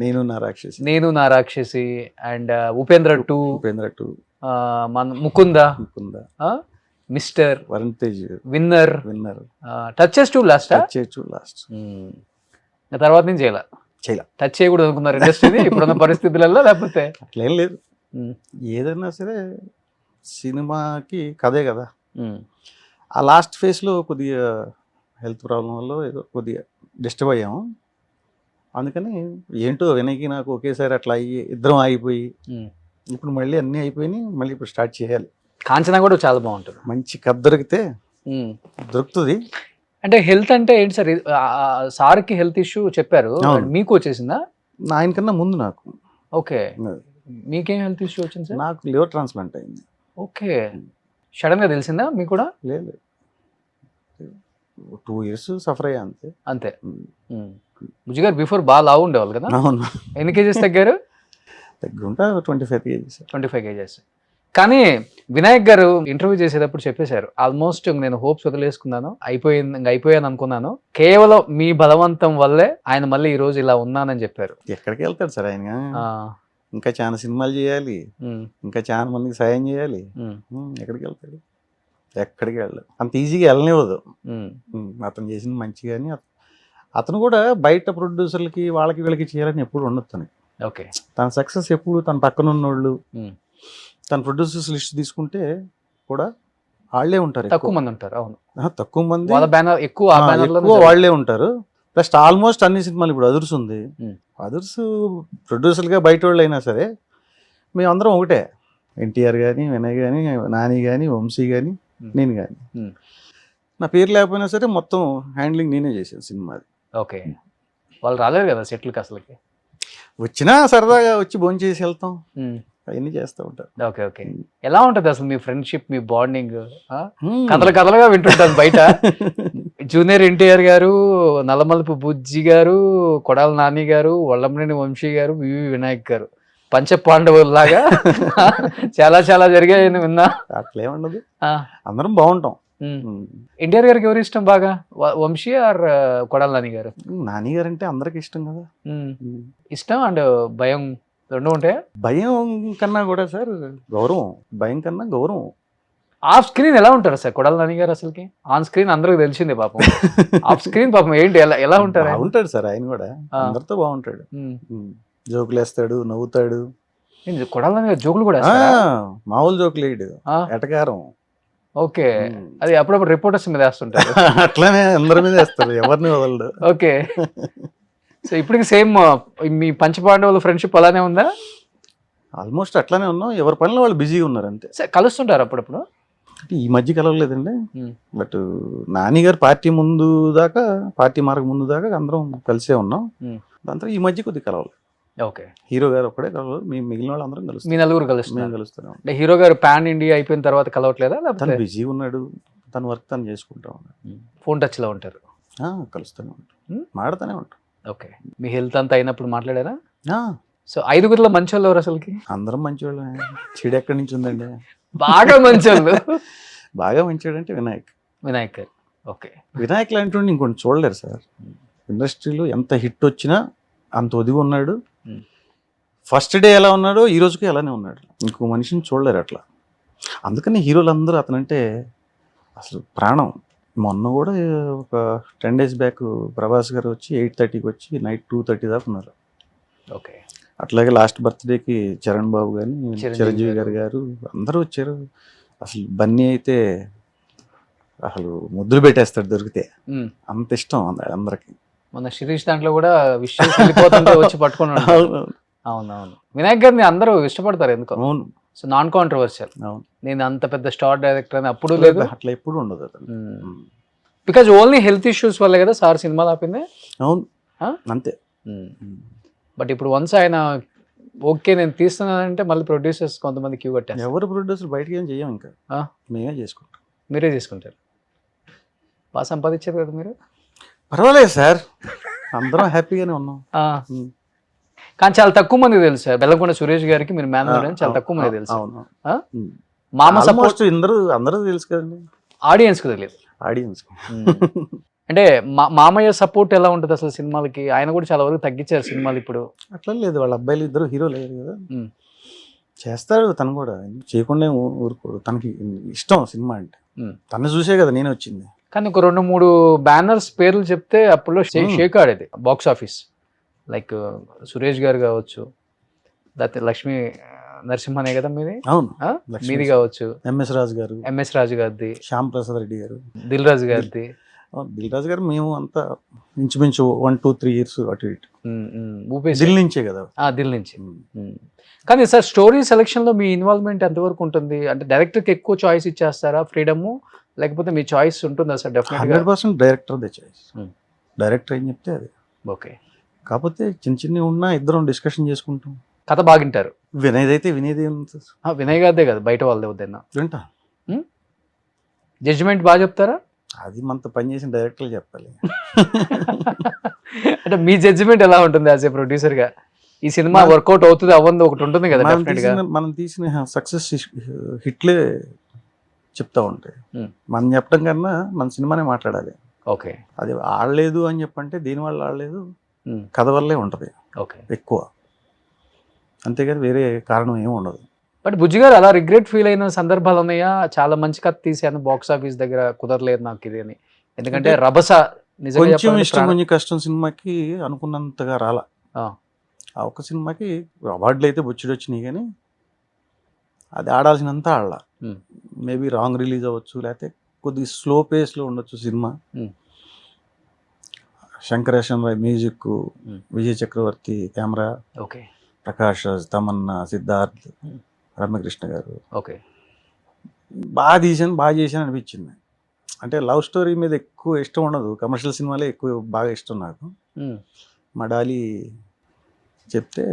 నేను నా రాక్షసి, నేను నా రాక్షసి, అండ్ ఉపేంద్ర 2, ఉపేంద్ర 2, మన Mukunda, Mukunda, mister, Varun Tej, winner, touches 2 last. Last. తర్వాత నేను చేయలే టచ్ చేయకూడదు అనుకున్నారు ఇండస్ట్రీని ఇప్పుడున్న పరిస్థితులలో, లేకపోతే అట్లేం లేదు. ఏదైనా సరే సినిమాకి కథే కదా. ఆ లాస్ట్ ఫేజ్లో కొద్దిగా హెల్త్ ప్రాబ్లం వల్ల ఏదో కొద్దిగా డిస్టర్బ్ అయ్యాము. అందుకని ఏంటో వినయ్కి నాకు ఒకేసారి అట్లా అయ్యి ఇద్దరం ఆగిపోయి ఇప్పుడు మళ్ళీ అన్నీ అయిపోయినాయి. మళ్ళీ ఇప్పుడు స్టార్ట్ చేయాలి. కాంచనా కూడా చాలా బాగుంటుంది. మంచి కథ దొరికితే దొరుకుతుంది. అంటే హెల్త్ అంటే ఏంటి సార్? సార్కి హెల్త్ ఇష్యూ చెప్పారు, అవును. మీకు వచ్చేసిందా? ఆయనకన్నా ముందు నాకు. ఓకే. మీకేం హెల్త్ ఇష్యూ వచ్చింది సార్? నాకు లివర్ ట్రాన్స్ప్లాంట్ అయింది. ఓకే. సడన్ గా తెలిసిందా మీకు కూడా? లేదు, 2 years సఫర్ అయ్యా అంతే. అంతే. బుజ్జి గారు బిఫోర్ బాగా లావు ఉండేవాళ్ళు కదా. అవును, ఎన్ని కేజెస్ తగ్గారు? తగ్గుంటా 25 kgs. 25 kgs. కానీ వినాయక్ గారు ఇంటర్వ్యూ చేసేటప్పుడు చెప్పేశారు, ఆల్మోస్ట్ నేను హోప్స్ వదిలేసుకున్నాను, అయిపోయాను అనుకున్నాను, కేవలం మీ బలవంతం వల్లే ఆయన మళ్ళీ ఈ రోజు ఇలా ఉన్నానని చెప్పారు. ఎక్కడికి వెళ్తాడు సార్ ఆయన? ఇంకా చాలా సినిమాలు చేయాలి, ఇంకా చాలా మందికి సాయం చేయాలి. ఎక్కడికి వెళ్తాడు? ఎక్కడికి వెళ్ళదు. అంత ఈజీగా వెళ్ళనివ్వదు. అతను చేసింది మంచి, కానీ అతను కూడా బయట ప్రొడ్యూసర్లకి వాళ్ళకి వీళ్ళకి చేయాలని ఎప్పుడు ఉండదు తనకి. ఓకే. తన సక్సెస్ ఎప్పుడు తన పక్కన ఉన్నోళ్ళు, తన ప్రొడ్యూసర్స్ లిస్ట్ తీసుకుంటే కూడా వాళ్ళే ఉంటారు. తక్కువ మంది ఉంటారు. అవును, తక్కువ మంది, ఎక్కువ వాళ్ళే ఉంటారు. ప్లస్ ఆల్మోస్ట్ అన్ని సినిమాలు ఇప్పుడు అదుర్స్ ఉంది. అదుర్స్ ప్రొడ్యూసర్లుగా బయట వాళ్ళు అయినా సరే మేమందరం ఒకటే. ఎన్టీఆర్ కానీ, వినయ్ కానీ, నాని కానీ, వంశీ కానీ, నేను కానీ. నా పేరు లేకపోయినా సరే మొత్తం హ్యాండ్లింగ్ నేనే చేశాను సినిమాది. ఓకే. వాళ్ళు రాలేరు కదా సెటిల్కి అసలుకి. వచ్చినా సరదాగా వచ్చి భోజనం చేసి వెళ్తాం, అవన్నీ చేస్తూ ఉంటారు. Okay okay. ఎలా ఉంటుంది అసలు మీ ఫ్రెండ్షిప్, మీ బాండింగ్? కథలుగా వింటుంటాను బయట. జూనియర్ ఎన్టీఆర్ గారు, నల్లమలుపు బుజ్జి గారు, కొడాల నాని గారు, వల్లంనేని వంశీ గారు, వివి వినాయక్ గారు, పంచ పాండవుల్లాగా చాలా చాలా జరిగాయని విన్నా. అట్లేముండదు, అందరం బాగుంటాం. ఎన్టీఆర్ గారికి ఎవరు ఇష్టం బాగా, వంశీ ఆర్ కొడాల నాని గారు? నాని గారు అంటే అందరికి ఇష్టం కదా. ఇష్టం అండ్ భయం రెండు ఉంటాయా? భయం కన్నా కూడా సార్ గౌరవం, భయం కన్నా గౌరవం. ఆఫ్ స్క్రీన్ ఎలా ఉంటారు సార్ కొడాల నాని గారు అసలుకి? ఆన్ స్క్రీన్ అందరికి తెలిసిందే పాపం, ఆఫ్ స్క్రీన్ పాపం ఏంటి ఎలా ఉంటారు? బాగుంటాడు సార్ ఆయన కూడా, అందరితో బాగుంటాడు. జోకులు వేస్తాడు, నవ్వుతాడు. కొడాల నాని గారు జోకులు కూడా మామూలు జోకులు వేయడు, ఎటకారం. ఓకే, అది అప్పుడప్పుడు రిపోర్టర్స్ మీద వేస్తుంటారు. అట్లానే అందరి మీద వేస్తారు, ఎవరిని వదలడు. ఓకే, సో ఇప్పటికి సేమ్ మీ పంచపాండవుల ఫ్రెండ్షిప్ అలానే ఉందా? ఆల్మోస్ట్ అట్లానే ఉన్నాం, ఎవరి పనిలో వాళ్ళు బిజీగా ఉన్నారు అంతే. సరే, కలుస్తుంటారు అప్పుడప్పుడు? అంటే ఈ మధ్య కలవలేదండి, Hmm. బట్ నాని గారు పార్టీ మారక ముందు దాకా అందరం కలిసే ఉన్నాం. Hmm. దాంతో ఈ మధ్య కొద్దిగా కలవాలి. ఓకే, హీరో గారు ఒక్కడే కలవాలి, మిగిలిన వాళ్ళు అందరం మీ కలుస్తాం. నలుగురు మేము కలుస్తున్నారు. కలుస్తూనే ఉంటాం. అంటే హీరో గారు పాన్ ఇండియా అయిపోయిన తర్వాత కలవట్లేదా, తను లేకపోతే బిజీ ఉన్నాడు, తన వర్క్ తను చేసుకుంటా ఉన్నాడు. ఫోన్ టచ్ లో ఉంటారు? కలుస్తూనే ఉంటాం, Hmm. మాడుతూనే ఉంటాం. ఓకే, మీ హెల్త్ అంతా అయినప్పుడు మాట్లాడారా? ఆ, సో 5గురిలో మంచి వాళ్ళు ఎవరు అసలుకి? అందరం మంచివాళ్ళే, చెడు ఎక్కడి నుంచి ఉందండి? బాగా మంచి వాళ్ళు. బాగా మంచివాడు అంటే వినాయక్. వినాయక్ గారు. ఓకే, వినాయక్ లాంటి వాడిని ఇంకొంచెం చూడలేరు సార్. ఇండస్ట్రీలో ఎంత హిట్ వచ్చినా అంత ఒదిగి ఉన్నాడు. Hmm. ఫస్ట్ డే ఎలా ఉన్నాడో ఈ రోజుకి అలానే ఉన్నాడు, ఇంకో మనిషిని చూడలేరు అట్లా. అందుకని హీరోలు అందరూ అతనంటే అసలు ప్రాణం. మొన్న కూడా ఒక 10 days బ్యాక్ ప్రభాస్ గారు వచ్చి 8:30కి వచ్చి నైట్ 2:30 దాకా ఉన్నారు. ఓకే, అట్లాగే లాస్ట్ బర్త్డేకి చరణ్ బాబు కానీ చిరంజీవి చిరంజీవి గారు అందరూ వచ్చారు. అసలు బన్నీ అయితే అసలు ముద్దులు పెట్టేస్తాడు దొరికితే, Hmm. అంత ఇష్టం అందరికి. మొన్న శిరీష్ దాంట్లో కూడా విషయం వెళ్ళిపోతుంటే వచ్చి పట్టుకుని ఉంటారు. అవునవును, వినాయక్ గారిని అందరూ ఇష్టపడతారు ఎందుకో. అవును సో నాన్ కాంట్రవర్షియల్. అవును, నేను అంత పెద్ద స్టార్ డైరెక్టర్ అని అప్పుడు లేదు. అట్లా ఎప్పుడు ఉండదు అతను. బికాజ్ ఓన్లీ హెల్త్ ఇష్యూస్ వల్లే కదా సార్ సినిమాలు ఆపింది. అవును Huh? అంతే. బట్ ఇప్పుడు వన్స్ ఆయన ఓకే నేను తీస్తున్నానంటే మళ్ళీ ప్రొడ్యూసర్స్ కొంతమంది క్యూ కట్టేస్తారు. ఎవరు ప్రొడ్యూసర్ బయటకి ఏం చెయ్యం, ఇంకా ఆ? మేమే చేసుకుంటాం. మీరే తీసుకుంటారు. బాగా సంపాదించారు కదా మీరు. పర్వాలేదు సార్, అందరం హ్యాపీగానే ఉన్నాం. ఆ. కానీ చాలా తక్కువ మంది తెలుసు సార్, బెల్లంకొండ సురేష్ గారికి మీరు మేనేజర్ అని చాలా తక్కువ మంది తెలుసు. అవును, ఆ? మామ సపోర్ట్ ఆల్మోస్ట్ అందరూ తెలుసు కదండి, ఆడియన్స్ కు తెలియదు. ఆడియన్స్. అంటే మామయ్య సపోర్ట్ ఎలా ఉంటుంది అసలు సినిమాలకి? ఆయన కూడా చాలా వరకు తగ్గించారు సినిమాలు ఇప్పుడు. అట్లా లేదు, వాళ్ళ అబ్బాయిలు ఇద్దరు హీరోలు అయ్యారు కదా, ఉమ్. చేస్తాడు తను కూడా, చేయకుండా ఊరుకోడు. తనకి ఇష్టం సినిమా అంటే, ఉమ్. తను చూసే కదా నేను వచ్చింది. కానీ ఒక 2-3 బ్యానర్స్ పేర్లు చెప్తే అప్పుడు షేక్ ఆడేది బాక్స్ ఆఫీస్. లైక్ సురేష్ గారు కావచ్చు, లేకపోతే లక్ష్మీ నరసింహనే కదా మీది, అవును, ఆ? లక్ష్మీ మీది కావచ్చు, ఎంఎస్ రాజు గారు, ఎంఎస్ రాజు గారిది, శ్యామ్ ప్రసాద్ రెడ్డి గారు, దిల్ రాజు గారిది. దిల్ రాజు గారు, మేము అంతా ఇంచుమించు 1-2-3 years అటు ఇటు. ఊపేసి దిల్ నుంచే కదా. దిల్ నుంచి. కానీ సార్ స్టోరీ సెలెక్షన్ లో మీ ఇన్వాల్వ్మెంట్ ఎంతవరకు ఉంటుంది? అంటే డైరెక్టర్ కి ఎక్కువ చాయిస్ ఇచ్చేస్తారా, ఫ్రీడమ్, లేకపోతే మీ చాయిస్ ఉంటుందా సార్? డెఫినెట్ గా 100% director they choice. Hmm. Director ఏం చెప్తే అది. ఓకే, కాకపోతే చిన్న ఉన్నా ఇద్దరం డిస్కషన్ చేసుకుంటాం. కథ బాగింటారు. వినేదైతే వినేది ఉంటుంది, వినయ్ గారిదే కదా, బయట వాళ్ళదే వద్దన్నా. వింటా. జడ్జిమెంట్ బాగా చెప్తారా? అది మనతో పని చేసిన డైరెక్టర్లు చెప్పాలి. అంటే మీ జడ్జిమెంట్ ఎలా ఉంటుంది యాజ్ ఏ ప్రొడ్యూసర్ గా? ఈ సినిమా వర్కౌట్ అవుతుంది అవ్వంది ఒకటి ఉంటుంది కదా డెఫినెట్ గా. మనం తీసిన సక్సెస్ హిట్లే చెప్తా ఉంటాయి. Hmm. మనం చెప్పడం కన్నా మన సినిమానే మాట్లాడాలి. ఓకే, అది ఆడలేదు అని చెప్పంటే దీనివల్ల ఆడలేదు, Hmm. కథ వల్లే ఉంటుంది ఓకే. ఎక్కువ, అంతేగాని వేరే కారణం ఏమి ఉండదు. బట్ బుజ్జి గారు అలా రిగ్రెట్ ఫీల్ అయిన సందర్భాలు ఉన్నాయా? చాలా మంచి కథ తీసాను, బాక్స్ ఆఫీస్ దగ్గర కుదరలేదు నాకు ఇది అని. ఎందుకంటే రభస నిజంగా కొంచెం చెప్పాలంటే ఇష్టం కొంచెం కష్టం సినిమాకి అనుకున్నంతగా రాలా. ఆ. ఆ ఒక్క సినిమాకి అవార్డులు అయితే బొచ్చుడు వచ్చినాయి, కానీ అది ఆడాల్సినంత ఆడాల. Hmm. మేబీ రాంగ్ రిలీజ్ అవ్వచ్చు, లేకపోతే కొద్దిగా స్లో పేస్లో ఉండొచ్చు సినిమా. Hmm. శంకరేశం రాయ్ music, Hmm. Vijay Chakravarthy camera, okay Prakash Raj, Tamannaah, Siddharth, Ramyakrishna గారు, ఓకే. బాగా చేశాను అనిపించింది. అంటే లవ్ స్టోరీ మీద ఎక్కువ ఇష్టం ఉండదు, కమర్షియల్ సినిమాలే ఎక్కువ బాగా ఇష్టం నాకు. Hmm. మా డాలీ చెప్తే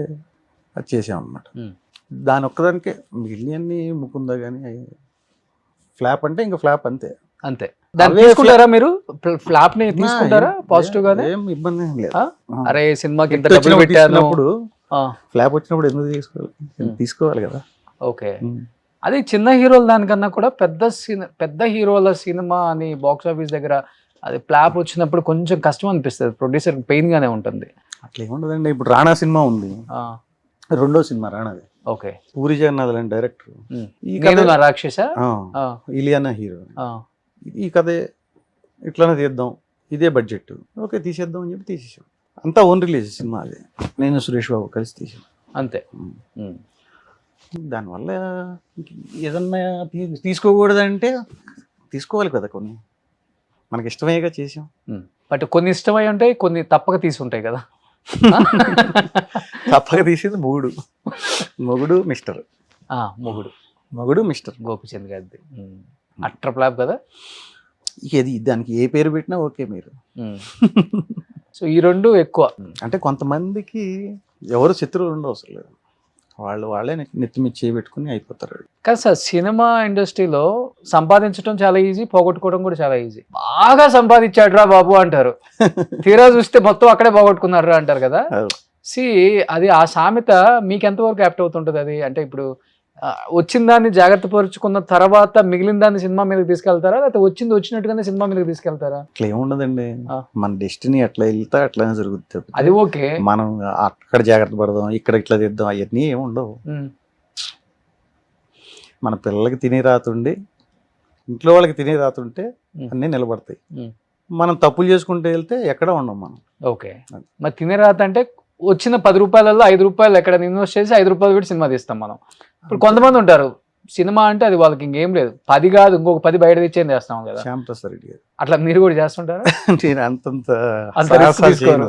అది చేసామన్నమాట. Hmm. దాని ఒక్కదానికే మిగిలినన్ని ముకుందా కానీ ఫ్లాప్ అంటే ఇంకా ఫ్లాప్ అంతే. అంతే. దాన్ని తీసుకుంటారా మీరు? ఫ్లాప్ ని తీసుకుంటారా పాజిటివ్ గానే? ఏం ఇబ్బంది ఏం లేదు. ఆ? అరే సినిమాకి ఇంత Hit డబ్బులు వచ్చినప్పుడు పెట్టాను. తీసుకున్నప్పుడు, ఆ, ఫ్లాప్ వచ్చినప్పుడు ఎందుకు తీసుకోవాలి? తీసుకోవాలి కదా. ఓకే. అది చిన్న హీరోల దానికన్నా కూడా పెద్ద హీరోల సినిమా అని బాక్స్ ఆఫీస్ దగ్గర అది ఫ్లాప్ వచ్చినప్పుడు కొంచెం కష్టం అనిపిస్తుంది, ప్రొడ్యూసర్ పెయిన్ గానే ఉంటుంది. అట్లా ఏముండదండి. ఇప్పుడు రాణా సినిమా ఉంది, ఆ, రెండో సినిమా రాణాది. ఓకే. పూరి జగన్నాథ్ లాంటి డైరెక్టర్, ఈ నేను కథ నా రాక్షస. ఇలియానా హీరో, ఈ కథే ఇట్లానే తీద్దాం, ఇదే బడ్జెట్, ఓకే తీసేద్దాం అని చెప్పి తీసేసాం. అంతా ఓన్ రిలీజ్ సినిమా అది, నేను సురేష్ బాబు కలిసి తీసాం అంతే. దానివల్ల ఏదన్నా తీసుకోకూడదంటే తీసుకోవాలి కదా, కొన్ని మనకి ఇష్టమేగా చేసాం. బట్ కొన్ని ఇష్టమై ఉంటాయి, కొన్ని తప్పక తీసి ఉంటాయి కదా. తప్పక తీసేది మొగుడు మిస్టర్. మొగుడు మిస్టర్ గోపిచంద్ గారిది అట్టర్ ఫ్లాప్ కదా. ఇది దానికి ఏ పేరు పెట్టినా ఓకే మీరు. సో ఈ రెండు ఎక్కువ. అంటే కొంతమందికి ఎవరు శత్రువులు ఉండవు అసలు, వాళ్ళే నెత్తి మీద చేయబెట్టుకుని అయిపోతారు. కానీ సార్ సినిమా ఇండస్ట్రీలో సంపాదించడం చాలా ఈజీ, పోగొట్టుకోవడం కూడా చాలా ఈజీ. బాగా సంపాదించాడు రా బాబు అంటారు, తీరా చూస్తే మొత్తం అక్కడే పోగొట్టుకున్నారు అంటారు కదా. అది ఆ సామెత మీకు ఎంతవరకు యాప్ట్ అవుతుంటుంది అది? అంటే ఇప్పుడు వచ్చిన దాన్ని జాగ్రత్త పరుచుకున్న తర్వాత మిగిలిన దాన్ని సినిమా మీదకి తీసుకెళ్తారా, లేకపోతే వచ్చినట్టుగానే సినిమా మీదకి తీసుకెళ్తారా? అట్లా ఏముండదండి, మన డెస్టినీ ఎట్లా వెళ్తా అట్లానే జరుగుతుంది. అది ఓకే, మనం అక్కడ జాగ్రత్త పడదాం, ఇక్కడ ఇట్లా తెద్దాం, అవన్నీ ఏమి ఉండవు. మన పిల్లలకి తిని రాతుండి ఇంట్లో వాళ్ళకి తిని రాతుంటే అన్నీ నిలబడతాయి. మనం తప్పులు చేసుకుంటూ వెళ్తే ఎక్కడ ఉండం మనం. ఓకే, మరి తినే రాత అంటే వచ్చిన 10 రూపాయలలో 5 రూపాయలు ఎక్కడ ఇన్వెస్ట్ చేసి 5 రూపాయలు పెట్టి సినిమా తీస్తాం మనం. ఇప్పుడు కొంతమంది ఉంటారు సినిమా అంటే అది వాళ్ళకి ఇంకేం లేదు, 10 కాదు ఇంకొక 10 బయట తెచ్చేది చేస్తాం కదా. శ్యాంప్రసాద్ రెడ్డి గారు అట్లా మీరు కూడా చేస్తుంటారా? నేను అంత risk తీసుకోను.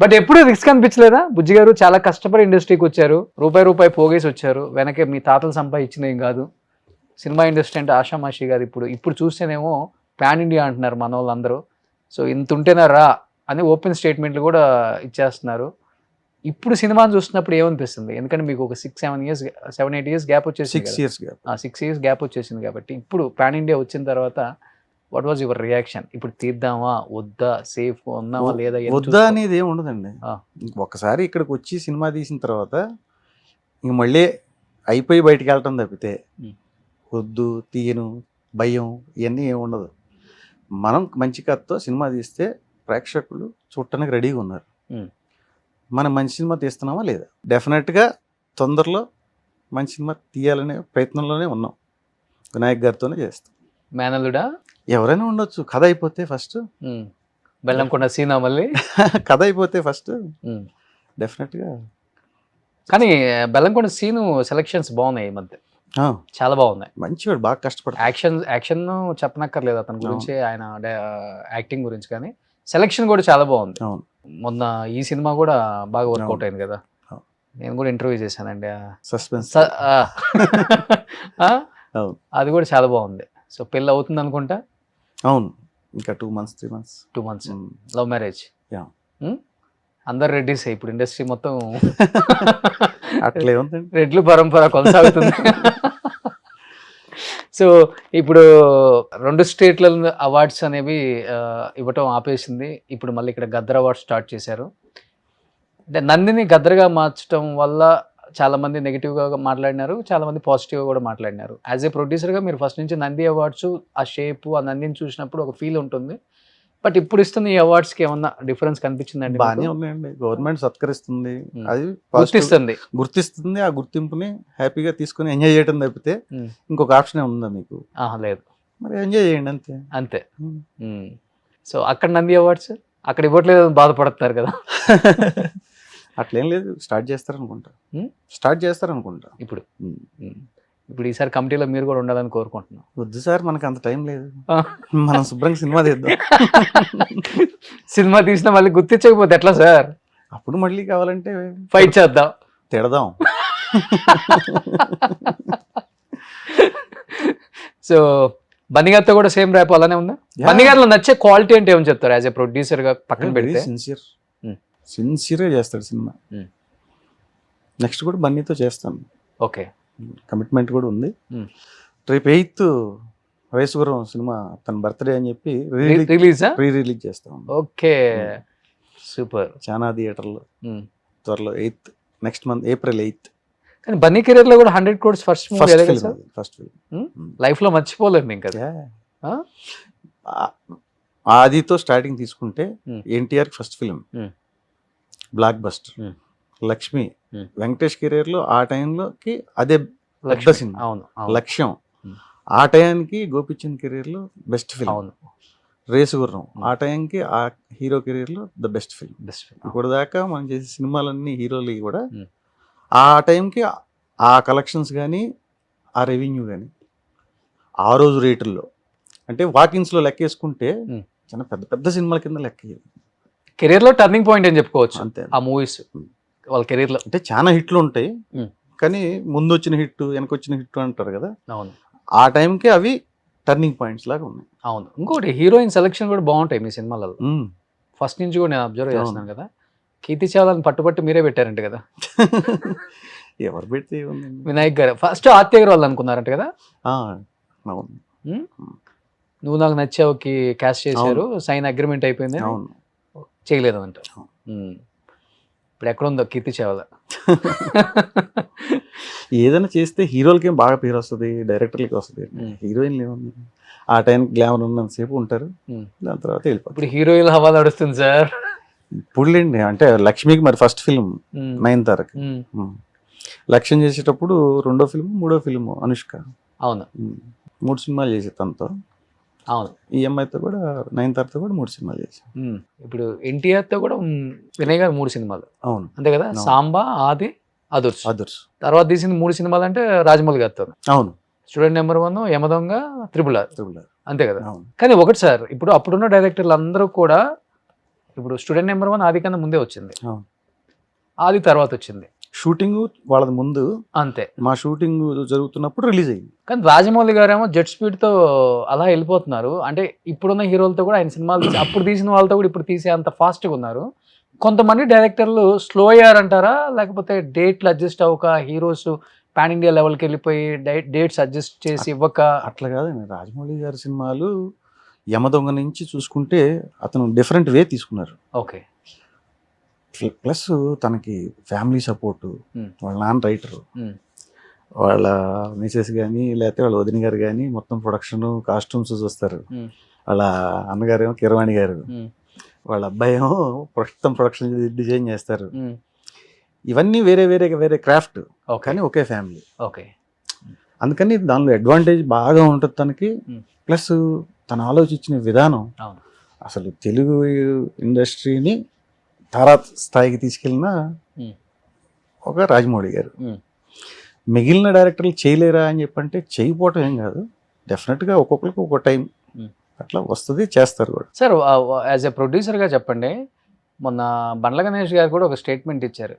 బట్ ఎప్పుడు రిస్క్ అనిపించలేదా? బుజ్జి గారు చాలా కష్టపడి ఇండస్ట్రీకి వచ్చారు, రూపాయి పోగేసి వచ్చారు, వెనకే మీ తాతలు సంపాదించింది ఏం కాదు. సినిమా ఇండస్ట్రీ అంటే ఆషామాషి కాదు. ఇప్పుడు చూస్తేనేమో పాన్ ఇండియా అంటున్నారు మన వాళ్ళందరూ. సో ఇంత ఉంటేనా రా అని ఓపెన్ స్టేట్మెంట్లు కూడా ఇచ్చేస్తున్నారు. ఇప్పుడు సినిమాని చూస్తున్నప్పుడు ఏమనిపిస్తుంది? ఎందుకంటే మీకు ఒక 7-8 ఇయర్స్ గ్యాప్ వచ్చేసింది, 6 ఇయర్స్ గ్యాప్ వచ్చేసింది కాబట్టి ఇప్పుడు పాన్ ఇండియా వచ్చిన తర్వాత వాట్ వాజ్ యువర్ రియాక్షన్? ఇప్పుడు తీద్దామా వద్దా, సేఫ్ ఉన్నామా లేదా? వద్దా అనేది ఏమి ఉండదండి. ఒకసారి ఇక్కడికి వచ్చి సినిమా తీసిన తర్వాత ఇంక మళ్ళీ అయిపోయి బయటికి వెళ్ళటం తప్పితే వద్దు, తీయను, భయం ఇవన్నీ ఏమి ఉండదు. మనం మంచి కథతో సినిమా తీస్తే ప్రేక్షకులు చూడటానికి రెడీగా ఉన్నారు. మనం మంచి సినిమా తీస్తున్నామా లేదా? డెఫినెట్గా తొందరలో మంచి సినిమా తీయాలనే ప్రయత్నంలోనే ఉన్నాం. వినాయక్ గారితోనే చేస్తాం. మేనల్లుడా ఎవరైనా ఉండొచ్చు, కథ అయిపోతే ఫస్ట్. బెల్లంకొండ సీనా మళ్ళీ కథ అయిపోతే ఫస్ట్ డెఫినెట్గా. కానీ బెల్లంకొండ సీను సెలక్షన్స్ బాగున్నాయి ఈ మధ్య, చాలా బాగున్నాయి. మంచివాడు, బాగా కష్టపడతాడు. యాక్షన్ చెప్పనక్కర్లేదు అతని గురించి, ఆయన యాక్టింగ్ గురించి, కానీ సెలక్షన్ కూడా చాలా బాగుంది. మొన్న ఈ సినిమా కూడా బాగా వర్కౌట్ అయింది కదా. నేను కూడా ఇంటర్వ్యూ చేశానండి, సస్పెన్స్. అది కూడా చాలా బాగుంది. సో పెళ్ళి అవుతుంది అనుకుంటా. అవును, ఇంకా 2 months 3 months. Love marriage. అందరు రెడ్డిస్ ఇప్పుడు ఇండస్ట్రీ మొత్తం అట్లే ఉందండి, రెడ్లు పరంపర కొనసాగుతుంది. సో ఇప్పుడు 2 స్టేట్ల అవార్డ్స్ అనేవి ఇవ్వటం ఆపేసింది. ఇప్పుడు మళ్ళీ ఇక్కడ గద్దర్ అవార్డ్స్ స్టార్ట్ చేశారు. అంటే నందిని గద్దర్గా మార్చడం వల్ల చాలామంది నెగిటివ్గా మాట్లాడినారు, చాలామంది పాజిటివ్గా కూడా మాట్లాడినారు. యాజ్ ఏ ప్రొడ్యూసర్గా మీరు ఫస్ట్ నుంచి నంది అవార్డ్స్ ఆ షేపు ఆ నందిని చూసినప్పుడు ఒక ఫీల్ ఉంటుంది. బట్ ఇప్పుడు ఇస్తున్న ఈ అవార్డ్స్కి ఏమన్నా డిఫరెన్స్ కనిపించిందండి? బాగానే ఉన్నాయండి, గవర్నమెంట్ సత్కరిస్తుంది, అది గుర్తిస్తుంది. ఆ గుర్తింపుని హ్యాపీగా తీసుకుని ఎంజాయ్ చేయడం తప్పితే ఇంకొక ఆప్షన్ ఉందా మీకు? లేదు, మరి ఎంజాయ్ చేయండి అంతే. సో అక్కడ నంది అవార్డ్స్ అక్కడ ఇవ్వట్లేదు బాధపడుతున్నారు కదా. అట్లేం లేదు, స్టార్ట్ చేస్తారనుకుంటా. ఇప్పుడు ఈసారి కమిటీలో మీరు కూడా ఉండాలని కోరుకుంటున్నాం. వద్దు సార్, మనకు అంత టైం లేదు, మనం శుభ్రంగా సినిమా తీద్దాం. సినిమా తీసినా మళ్ళీ గుర్తించకపోతే ఎట్లా సార్? అప్పుడు మళ్ళీ కావాలంటే ఫైట్ చేద్దాం, తిడదాం. సో బన్నీగారితో కూడా సేమ్ ర్యాప్ అలానే ఉందా? బన్నీగారిలో నచ్చే క్వాలిటీ అంటే ఏమని చెప్తారు యాజ్ ఏ ప్రొడ్యూసర్గా పక్కన పెడితే? సిన్సియర్గా చేస్తాడు సినిమా. నెక్స్ట్ కూడా బన్నీతో చేస్తాను. ఓకే, కమిట్మెంట్ కూడా ఉంది. రేపు 8th వయసుగురం సినిమా తన బర్త్డే అని చెప్పి రిలీజ్ చేస్తాం. Okay, super. చాలా థియేటర్లో త్వరలో 8th next month April 8th. కానీ బన్నీ కెరీర్ లో కూడా 100 crores ఫస్ట్ ఫిల్మ్ లైఫ్ లో మర్చిపోలేదు ఇంకా. ఆదితో స్టార్టింగ్ తీసుకుంటే NTR first film block buster. Lakshmi Venkatesh career లో ఆ టైంలోకి అదే పెద్ద సినిమా, లక్ష్యం. ఆ టైంకి గోపిచంద్ కెరీర్ లో బెస్ట్ ఫిల్మ్. రేసుగుర్రం ఆ టైంకి ఆ హీరో కెరీర్ లో ద బెస్ట్ ఫిల్మ్. ఇప్పుడు దాకా మనం చేసే సినిమాలన్నీ హీరోలు కూడా ఆ టైంకి ఆ కలెక్షన్స్ కానీ ఆ రెవెన్యూ కానీ ఆ రోజు రేటుల్లో అంటే వాకిన్స్లో లెక్కేసుకుంటే చాలా పెద్ద పెద్ద సినిమాల కింద లెక్క కెరీర్ లో టర్నింగ్ పాయింట్ అని చెప్పుకోవచ్చు అంతే. ఆ మూవీస్ వాళ్ళ కెరీర్ లో. అంటే చాలా హిట్లు ఉంటాయి Hmm. కానీ ముందు వచ్చిన హిట్ వెనకొచ్చిన హిట్ అంటారు కదా, అవును ఆ టైంకి అవి టర్నింగ్ పాయింట్స్ లాగా ఉన్నాయి. అవును. ఇంకోటి హీరోయిన్ సెలెక్షన్ కూడా బాగుంటాయి మీ సినిమాలలో. Hmm. ఫస్ట్ నుంచి కూడా నేను అబ్జర్వ్ అవును. చేస్తున్నాను కదా. కీర్తి చావలాని పట్టుబట్టి మీరే పెట్టారంట కదా ఎవరు పెడితే ఏముందండి? వినాయక్ గారు. ఫస్ట్ ఆత్య గారు వాళ్ళు అనుకున్నారంట కదా. అవును నువ్వు నాకు నచ్చావుకి క్యాష్ చేశారు, సైన్ అగ్రిమెంట్ అయిపోయింది, అవును చేయలేదు అంట. అవును. ఇప్పుడు ఎక్కడుందో కీర్తి చావల. ఏదైనా చేస్తే హీరోలకి ఏం బాగా పేరు వస్తుంది, డైరెక్టర్లకి వస్తుంది, హీరోయిన్లు ఏముంది ఆ టైంకి గ్లామర్ ఉన్నంతసేపు ఉంటారు, దాని తర్వాత వెళ్ళిపోతారు. ఇప్పుడు హీరోయిన్ హవా నడుస్తుంది సార్. ఇప్పుడులేండి అంటే లక్ష్మికి మరి ఫస్ట్ ఫిల్మ్ 9th తారీఖు, లక్ష్యం చేసేటప్పుడు 2వ ఫిల్మ్ 3వ ఫిల్మ్ అనుష్క, అవును 3 సినిమాలు చేసే తనతో. అవును. ఈ అమ్మాయితో కూడా 9th తారీఖుతో కూడా 3 సినిమాలు చేశాను. ఇప్పుడు ఎన్టీఆర్ తో కూడా వినయ్ గారు 3 సినిమాలు అవును అంతే కదా. అవును. సాంబా, ఆది, అదుర్స్. అదర్స్ తర్వాత తీసింది 3 సినిమాలు అంటే రాజమౌళి గారితో. అవును student number 1, Yamadonga, triple R, అంతే కదా. అవును కానీ ఒకటి సార్, ఇప్పుడు అప్పుడున్న డైరెక్టర్లు అందరూ కూడా ఇప్పుడు స్టూడెంట్ నెంబర్ 1 ఆది కన్నా ముందే వచ్చింది, అవును. ఆది తర్వాత వచ్చింది షూటింగ్ వాళ్ళది ముందు, అంతే. మా షూటింగ్ జరుగుతున్నప్పుడు రిలీజ్ అయింది. కానీ రాజమౌళి గారేమో జెట్ స్పీడ్ తో అలా వెళ్ళిపోతున్నారు. అంటే ఇప్పుడున్న హీరోలతో కూడా ఆయన సినిమాలు అప్పుడు తీసిన వాళ్ళతో కూడా ఇప్పుడు తీసే అంత ఫాస్ట్గా ఉన్నారు. కొంతమంది డైరెక్టర్లు స్లో అయ్యారంటారా, లేకపోతే డేట్లు అడ్జస్ట్ అవ్వక హీరోస్ పాన్ ఇండియా లెవెల్కి వెళ్ళిపోయి డేట్స్ అడ్జస్ట్ చేసి ఇవ్వక? అట్లా కాదండి, రాజమౌళి గారి సినిమాలు యమదొంగ నుంచి చూసుకుంటే అతను డిఫరెంట్ వే తీసుకున్నారు. ఓకే. ప్లస్ తనకి ఫ్యామిలీ సపోర్టు, Hmm. వాళ్ళ నాన్న రైటరు, వాళ్ళ మిసెస్ కానీ లేకపోతే వాళ్ళ వదిన గారు కానీ మొత్తం ప్రొడక్షన్ కాస్ట్యూమ్స్ చూస్తారు. వాళ్ళ అన్నగారేమో కిరవాణి గారు, వాళ్ళ అబ్బాయి ఏమో మొత్తం ప్రొడక్షన్ డిజైన్ చేస్తారు. ఇవన్నీ వేరే వేరే వేరే క్రాఫ్ట్ కానీ ఒకే ఫ్యామిలీ. ఓకే. అందుకని దానిలో అడ్వాంటేజ్ బాగా ఉంటుంది తనకి. ప్లస్ తను ఆలోచించిన విధానం అవును. అసలు తెలుగు ఇండస్ట్రీని తారా స్థాయికి తీసుకెళ్ళిన ఒక రాజమౌళి గారు. మిగిలిన డైరెక్టర్లు చేయలేరా అని చెప్పంటే చేయకపోవటం ఏం కాదు, డెఫినెట్గా ఒక్కొక్కరికి ఒక్కో టైం అట్లా వస్తుంది, చేస్తారు కూడా. సార్ యాజ్ ఎ ప్రొడ్యూసర్గా చెప్పండి, మొన్న బండ్ల గణేష్ గారు కూడా ఒక స్టేట్మెంట్ ఇచ్చారు.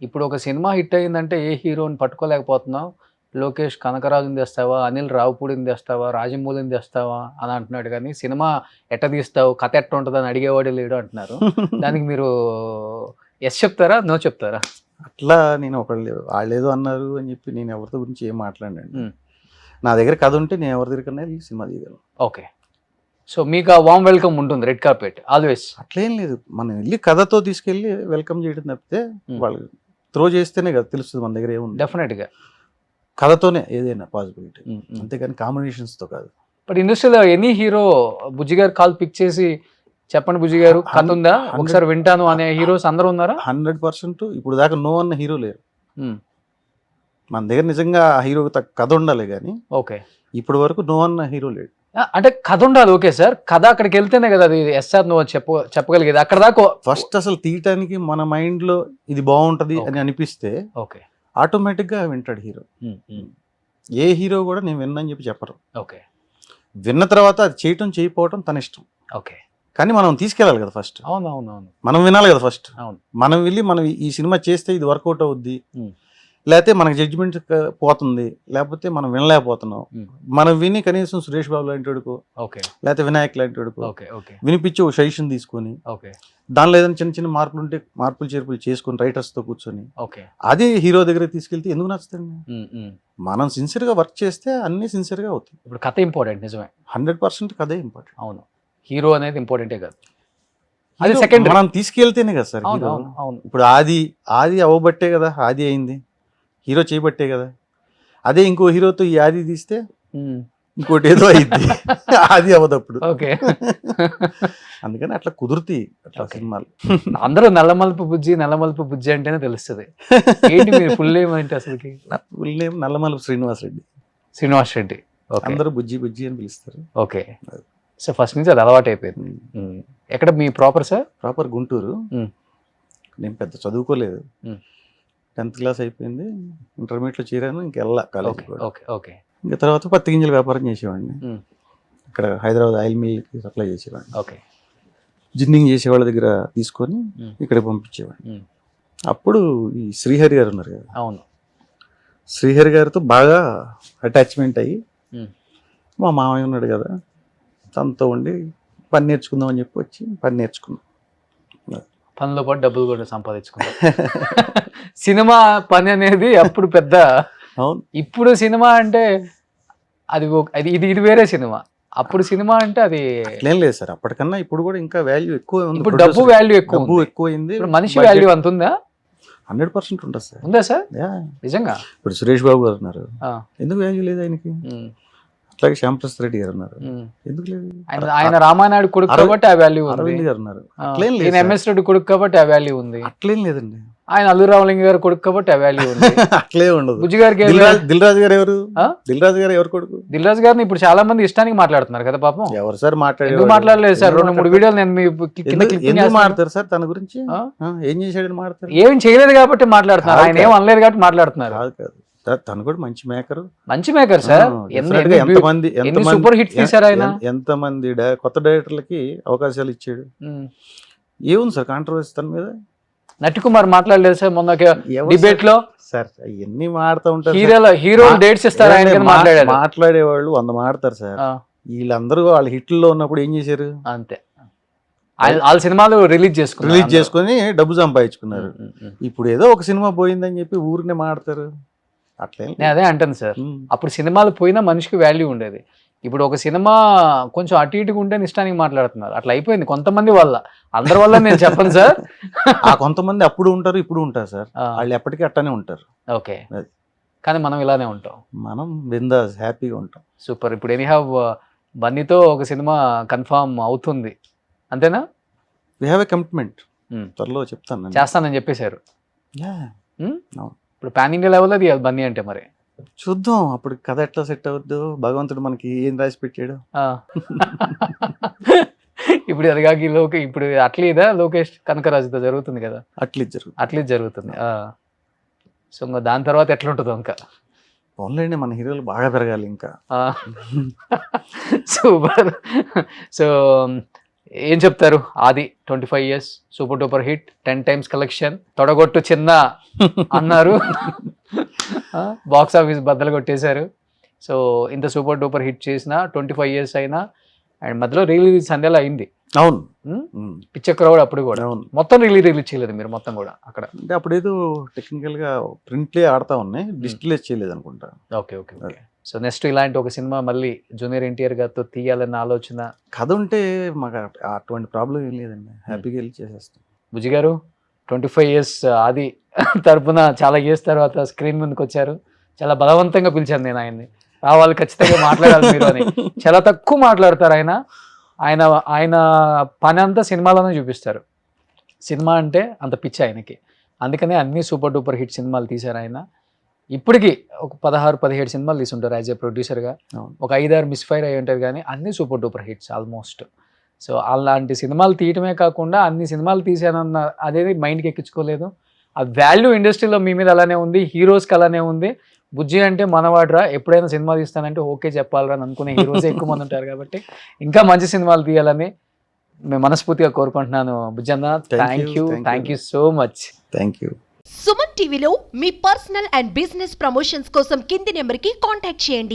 ఇప్పుడు ఒక సినిమా హిట్ అయ్యిందంటే ఏ హీరోని పట్టుకోలేకపోతున్నావు, లోకేష్ కనకరాజుని తెస్తావా, అనిల్ రావుపూడిని తెస్తావా, రాజమౌళిని తెస్తావా అని అంటున్నాడు. కానీ సినిమా ఎట్ట తీస్తావు, కథ ఎట్ట ఉంటుంది అని అడిగేవాడు లేడు అంటున్నారు. దానికి మీరు ఎస్ చెప్తారా, నో చెప్తారా? అట్లా నేను వాళ్ళు ఏదో అన్నారు అని చెప్పి నేను ఎవరితో గురించి ఏం మాట్లాడండి. నా దగ్గర కథ ఉంటే నేను ఎవరి దగ్గర సినిమా తీయగలను. ఓకే. సో మీకు ఆ వామ్ వెల్కమ్ ఉంటుంది రెడ్ కార్పెట్ ఆల్వేస్? అట్లేం లేదు, మనం వెళ్ళి కథతో తీసుకెళ్ళి వెల్కమ్ చేయడం తప్పితే వాళ్ళు త్రో చేస్తేనే కదా తెలుస్తుంది మన దగ్గర ఏముంది. డెఫినెట్గా కథతోనే ఏదైనా పాసిబిలిటీ, అంతేకాని కాంబినేషన్స్తో కాదు. బట్ ఇండస్ట్రీలో ఎనీ హీరో బుజ్జి గారు కాల్ పిక్ చేసి చెప్పండి బుజ్జి గారు కథ ఉందా ఒకసారి వింటాను అనే హీరోస్ అందరూ ఉన్నారా? 100%. ఇప్పుడు దాకా నో అన్న హీరో లేరు మన దగ్గర. నిజంగా ఆ హీరో కథ ఉండాలి కానీ ఓకే ఇప్పటి వరకు నో అన్న హీరో లేడు. అంటే కథ ఉండాలి, ఓకే సార్. కథ అక్కడికి వెళ్తేనే కదా అది ఎస్ఆర్ నువ్వు చెప్పగలిగేది. అక్కడ దాకా ఫస్ట్ అసలు తీయటానికి మన మైండ్ లో ఇది బాగుంటది అని అనిపిస్తే ఓకే ఆటోమేటిక్ గా వింటాడు హీరో. ఏ హీరో కూడా నేను విన్నాని చెప్పి చెప్పరు. ఓకే. విన్న తర్వాత అది చేయకపోవటం తన ఇష్టం. ఓకే. కానీ మనం తీసుకెళ్ళాలి కదా ఫస్ట్. అవునవునవును. మనం వినాలి కదా ఫస్ట్. అవును. మనం వెళ్ళి మనం ఈ సినిమా చేస్తే ఇది వర్కౌట్ అవుద్ది, లేకపోతే మనకి జడ్జిమెంట్ పోతుంది, లేకపోతే మనం వినలేకపోతున్నాం. మనం విని కనీసం సురేష్ బాబు లాంటి వాడుకో, ఓకే, లేకపోతే వినాయక్ లాంటి వాడుకో ఓకే, ఓకే, వినిపించి ఒక సజెషన్ తీసుకొని, ఓకే, దానిలో ఏదైనా చిన్న చిన్న మార్పులు ఉంటే మార్పులు చేర్పులు చేసుకొని రైటర్స్తో కూర్చొని ఓకే, అదే హీరో దగ్గర తీసుకెళ్తే ఎందుకు నచ్చుతుంది? మనం సిన్సియర్గా వర్క్ చేస్తే అన్ని సిన్సియర్గా అవుతాయి. ఇప్పుడు కథ ఇంపార్టెంట్, నిజమే. 100% కదే ఇంపార్టెంట్. అవును, హీరో అనేది ఇంపార్టెంటే కాదు, అది సెకండ్. మనం తీసుకెళ్తేనే కదా సార్ హీరో. అవును. ఇప్పుడు ఆది అవ్వబట్టే కదా ఆది అయింది, హీరో చేయబట్టే కదా. అదే ఇంకో హీరోతో ఈ ఆది తీస్తే ఇంకోటి ఏదో అయింది, ఆది అవ్వదప్పుడు. ఓకే. అందుకని అట్లా కుదురుతాయి అట్లా సినిమాలు. అందరూ నల్లమలుపు బుజ్జి అంటేనే తెలుస్తుంది. ఏంటి మీరు ఫుల్ నేమ్ అంటే అసలుకి? Full name Nallamalupu Srinivas Reddy. అందరూ బుజ్జి అని పిలుస్తారు. ఓకే. సో ఫస్ట్ నుంచి అది అలవాటు అయిపోయింది. ఎక్కడ మీ ప్రాపర్ సార్? ప్రాపర్ గుంటూరు. నేను పెద్ద చదువుకోలేదు, 10th క్లాస్ అయిపోయింది, ఇంటర్మీడియట్లో చేరాను, ఇంక వెళ్ళా కాలేజ్ ఓకే కూడా. ఓకే ఓకే ఇంకా తర్వాత పత్తి గింజల వ్యాపారం చేసేవాడిని. ఇక్కడ హైదరాబాద్ ఆయిల్ మిల్కి సప్లై చేసేవాడిని. ఓకే జిన్నింగ్ చేసేవాళ్ళ దగ్గర తీసుకొని ఇక్కడ పంపించేవాడిని. అప్పుడు ఈ శ్రీహరి గారు ఉన్నారు కదా, అవును. శ్రీహరి గారితో బాగా అటాచ్మెంట్ అయ్యి ఉమ్. మా మామయ్య ఉన్నాడు కదా, తనతో ఉండి పని నేర్చుకుందాం అని చెప్పి వచ్చి పని నేర్చుకున్నాం. పనిలో పాటు డబ్బులు కూడా సంపాదించుకున్నాం. సినిమా పని అనేది అప్పుడు పెద్ద, అవును. ఇప్పుడు సినిమా అంటే అది ఇది వేరే సినిమా. అప్పుడు సినిమా అంటే అది అట్లేం లేదు సార్, అప్పటికన్నా ఇప్పుడు కూడా ఇంకా వాల్యూ ఎక్కువ ఉంది. ఇప్పుడు డబ్బు వాల్యూ ఎక్కువ డబ్బు ఉంది. ఎక్కువైంది. ఇప్పుడు మనిషి వాల్యూ అంత ఉందా? 100% ఉంటుంది సార్. ఉందా సార్? యా. నిజంగా ఇప్పుడు సురేష్ బాబు గారు ఉన్నారు, ఆ. ఎందుకు వాల్యూ లేదు ఆయనకి? ఉమ్. అట్లాగే శ్యాంప్రసాద్ రెడ్డి గారు ఉన్నారు, ఉమ్. ఎందుకు లేదు? ఆయన రామానాయుడు కొడుకు కాబట్టి ఆ వాల్యూ ఉంది. అరవింద్ గారు ఉన్నారు, ఆ. అట్లేం లేదు ఈయన సార్. ఎంఎస్ రెడ్డి కొడుకు కాబట్టి ఆ వాల్యూ ఉంది. అట్లేం లేదండి. ఆయన అల్లు రామలింగ గారు కొడుకు కాబట్టి ఆ వాల్యూ ఉంది. అట్లే ఉండదు. బుజ్జి గారికి దిల్ రాజు గారు ఎవరు? ఆ? దిల్ రాజు గారు ఎవరు కొడుకు? దిల్ రాజు గారిని ఇప్పుడు చాలా మంది ఇష్టానికి మాట్లాడుతున్నారు కదా పాపం. ఎవరు సార్ ఎందుకు మాట్లాడలేదు సార్? 2-3 వీడియోలు నేను మీ కింద clipping ఎందుకు చేస్తాను. మాడతారు సార్ తన గురించి? ఆ? ఏం చేశాడని మాడతారు? ఏం చేయలేదు కాబట్టి మాట్లాడుతున్నారు. ఆయన కాదు, ఏం అనలేదు కాబట్టి మాట్లాడుతున్నారు. కాదు కాదు, తను కూడా మంచి మేకర్. మంచి మేకర్ సార్. ఎన్ని సూపర్ హిట్స్ తీశారు ఆయన. ఎంతమంది కొత్త డైరెక్టర్లకి అవకాశాలు ఇచ్చాడు. ఉమ్. ఏముంది సార్ కాంట్రవర్సీ తన మీద? నటికుమార్ మాట్లాడలేదు సార్ మొన్న డిబేట్ లో. సార్ ఎన్ని మాడుతూ ఉంటారు. హీరో డేట్స్ ఇస్తారు ఆయన మాట్లాడారు. మాట్లాడేవాళ్ళు 100 మాడతారు సార్. ఆ, వీళ్ళందరూ వాళ్ళ హిట్లో ఉన్నప్పుడు ఏం చేశారు? అంతే. వాళ్ళ సినిమాలు రిలీజ్ చేసుకొని డబ్బు సంపాదించుకున్నారు. ఇప్పుడు ఏదో ఒక సినిమా పోయిందని చెప్పి ఊరినే మాడతారు. అట్లే నేను అదే అంటాను సార్. అప్పుడు సినిమాలు పోయినా మనిషికి వాల్యూ ఉండేది. ఇప్పుడు ఒక సినిమా కొంచెం అటు ఇటుగా ఉంటే ఇష్టానికి మాట్లాడుతున్నారు. అట్లా అయిపోయింది కొంతమంది వల్ల. అందరి వల్ల నేను చెప్పను సార్. ఆ కొంతమంది అప్పుడు ఉంటారు, ఇప్పుడు ఉంటారు సార్. వాళ్ళు ఎప్పటికీ అట్టనే ఉంటారు. ఓకే. కానీ మనం ఇలానే ఉంటాం. మనం బిందాస్ హ్యాపీగా ఉంటాం. సూపర్. ఇప్పుడు ఎనీహావ్ బన్నీతో ఒక సినిమా కన్ఫర్మ్ అవుతుంది అంతేనా? We have a commitment. త్వరలో చెప్తాను, చేస్తానని చెప్పేశారు. ఇప్పుడు పాన్ ఇండియా లెవెల్ అది బన్నీ అంటే మరి చూద్దాం అప్పుడు కథ ఎట్లా సెట్ అవుద్దు. భగవంతుడు మనకి ఏం రాసి పెట్టాడు. ఇప్పుడు అదిగాకి ఇప్పుడు అట్లీదా లోకేష్ కనకరాజుతో జరుగుతుంది కదా, అట్లీ జరుగుతుంది. సో ఇంకా దాని తర్వాత ఎట్లా ఉంటుందో ఇంకా. ఆన్లైన్ మన హీరోలు బాగా పెరగాలి ఇంకా. సూపర్. సో ఏం చెప్తారు? Aadi 25 years super duper hit, 10 times collection, తొడగొట్టు చిన్న అన్నారు, బాక్స్ ఆఫీస్ బద్దలు కొట్టేశారు. సో ఇంత సూపర్ డూపర్ హిట్ చేసిన 25 years అయినా అండ్ మధ్యలో రిలీజ్ సందేలా అయింది. అవును, పిచ్చ క్రౌడ్ అప్పుడు కూడా. మొత్తం రిలీజ్ చేయలేదు మీరు మొత్తం కూడా అక్కడ? అంటే అప్పుడు ఏదో టెక్నికల్ గా ప్రింట్లే ఆడుతా ఉన్నాయి, డిజిటల్ చేయలేదు అనుకుంటా. Okay okay okay. So next ఇలాంటి ఒక సినిమా మళ్ళీ జూనియర్ ఎన్టీఆర్ గారితో తీయాలన్న ఆలోచన? కథ ఉంటే మాకు అటువంటి ప్రాబ్లం ఏం లేదండి, హ్యాపీగా వెళ్ళి చేసేస్తాం. బుజ్జి గారు 25 years ఆది తరపున చాలా ఇయర్స్ తర్వాత స్క్రీన్ ముందుకు వచ్చారు. చాలా బలవంతంగా పిలిచాను నేను ఆయన్ని, రావాలి ఖచ్చితంగా మాట్లాడాలి మీరు అని. చాలా తక్కువ మాట్లాడతారు ఆయన. ఆయన ఆయన పని అంతా సినిమాలోనే చూపిస్తారు. సినిమా అంటే అంత పిచ్చి ఆయనకి. అందుకనే అన్ని సూపర్ డూపర్ హిట్ సినిమాలు తీశారు ఆయన. ఇప్పటికీ ఒక 16-17 సినిమాలు తీసుంటారు యాజ్ ఏ ప్రొడ్యూసర్గా. ఒక 5-6 మిస్ఫైర్ అయి ఉంటుంది కానీ అన్ని super duper hits almost. So అలాంటి సినిమాలు తీయటమే కాకుండా అన్ని సినిమాలు తీసానన్న అదేది మైండ్కి ఎక్కించుకోలేదు. ఆ వాల్యూ ఇండస్ట్రీలో మీ మీద అలానే ఉంది, హీరోస్కి అలానే ఉంది. బుజ్జి అంటే మనవాడ్రా, ఎప్పుడైనా సినిమా తీస్తానంటే ఓకే చెప్పాలరా అని అనుకునే హీరోస్ ఎక్కువ మంది ఉంటారు. కాబట్టి ఇంకా మంచి సినిమాలు తీయాలని మేము మనస్ఫూర్తిగా కోరుకుంటున్నాను. Bujjanna, thank you so much. Thank you. Suman టీవీలో మీ పర్సనల్ అండ్ బిజినెస్ ప్రమోషన్స్ కోసం కింది నెంబర్కి కాంటాక్ట్ చేయండి.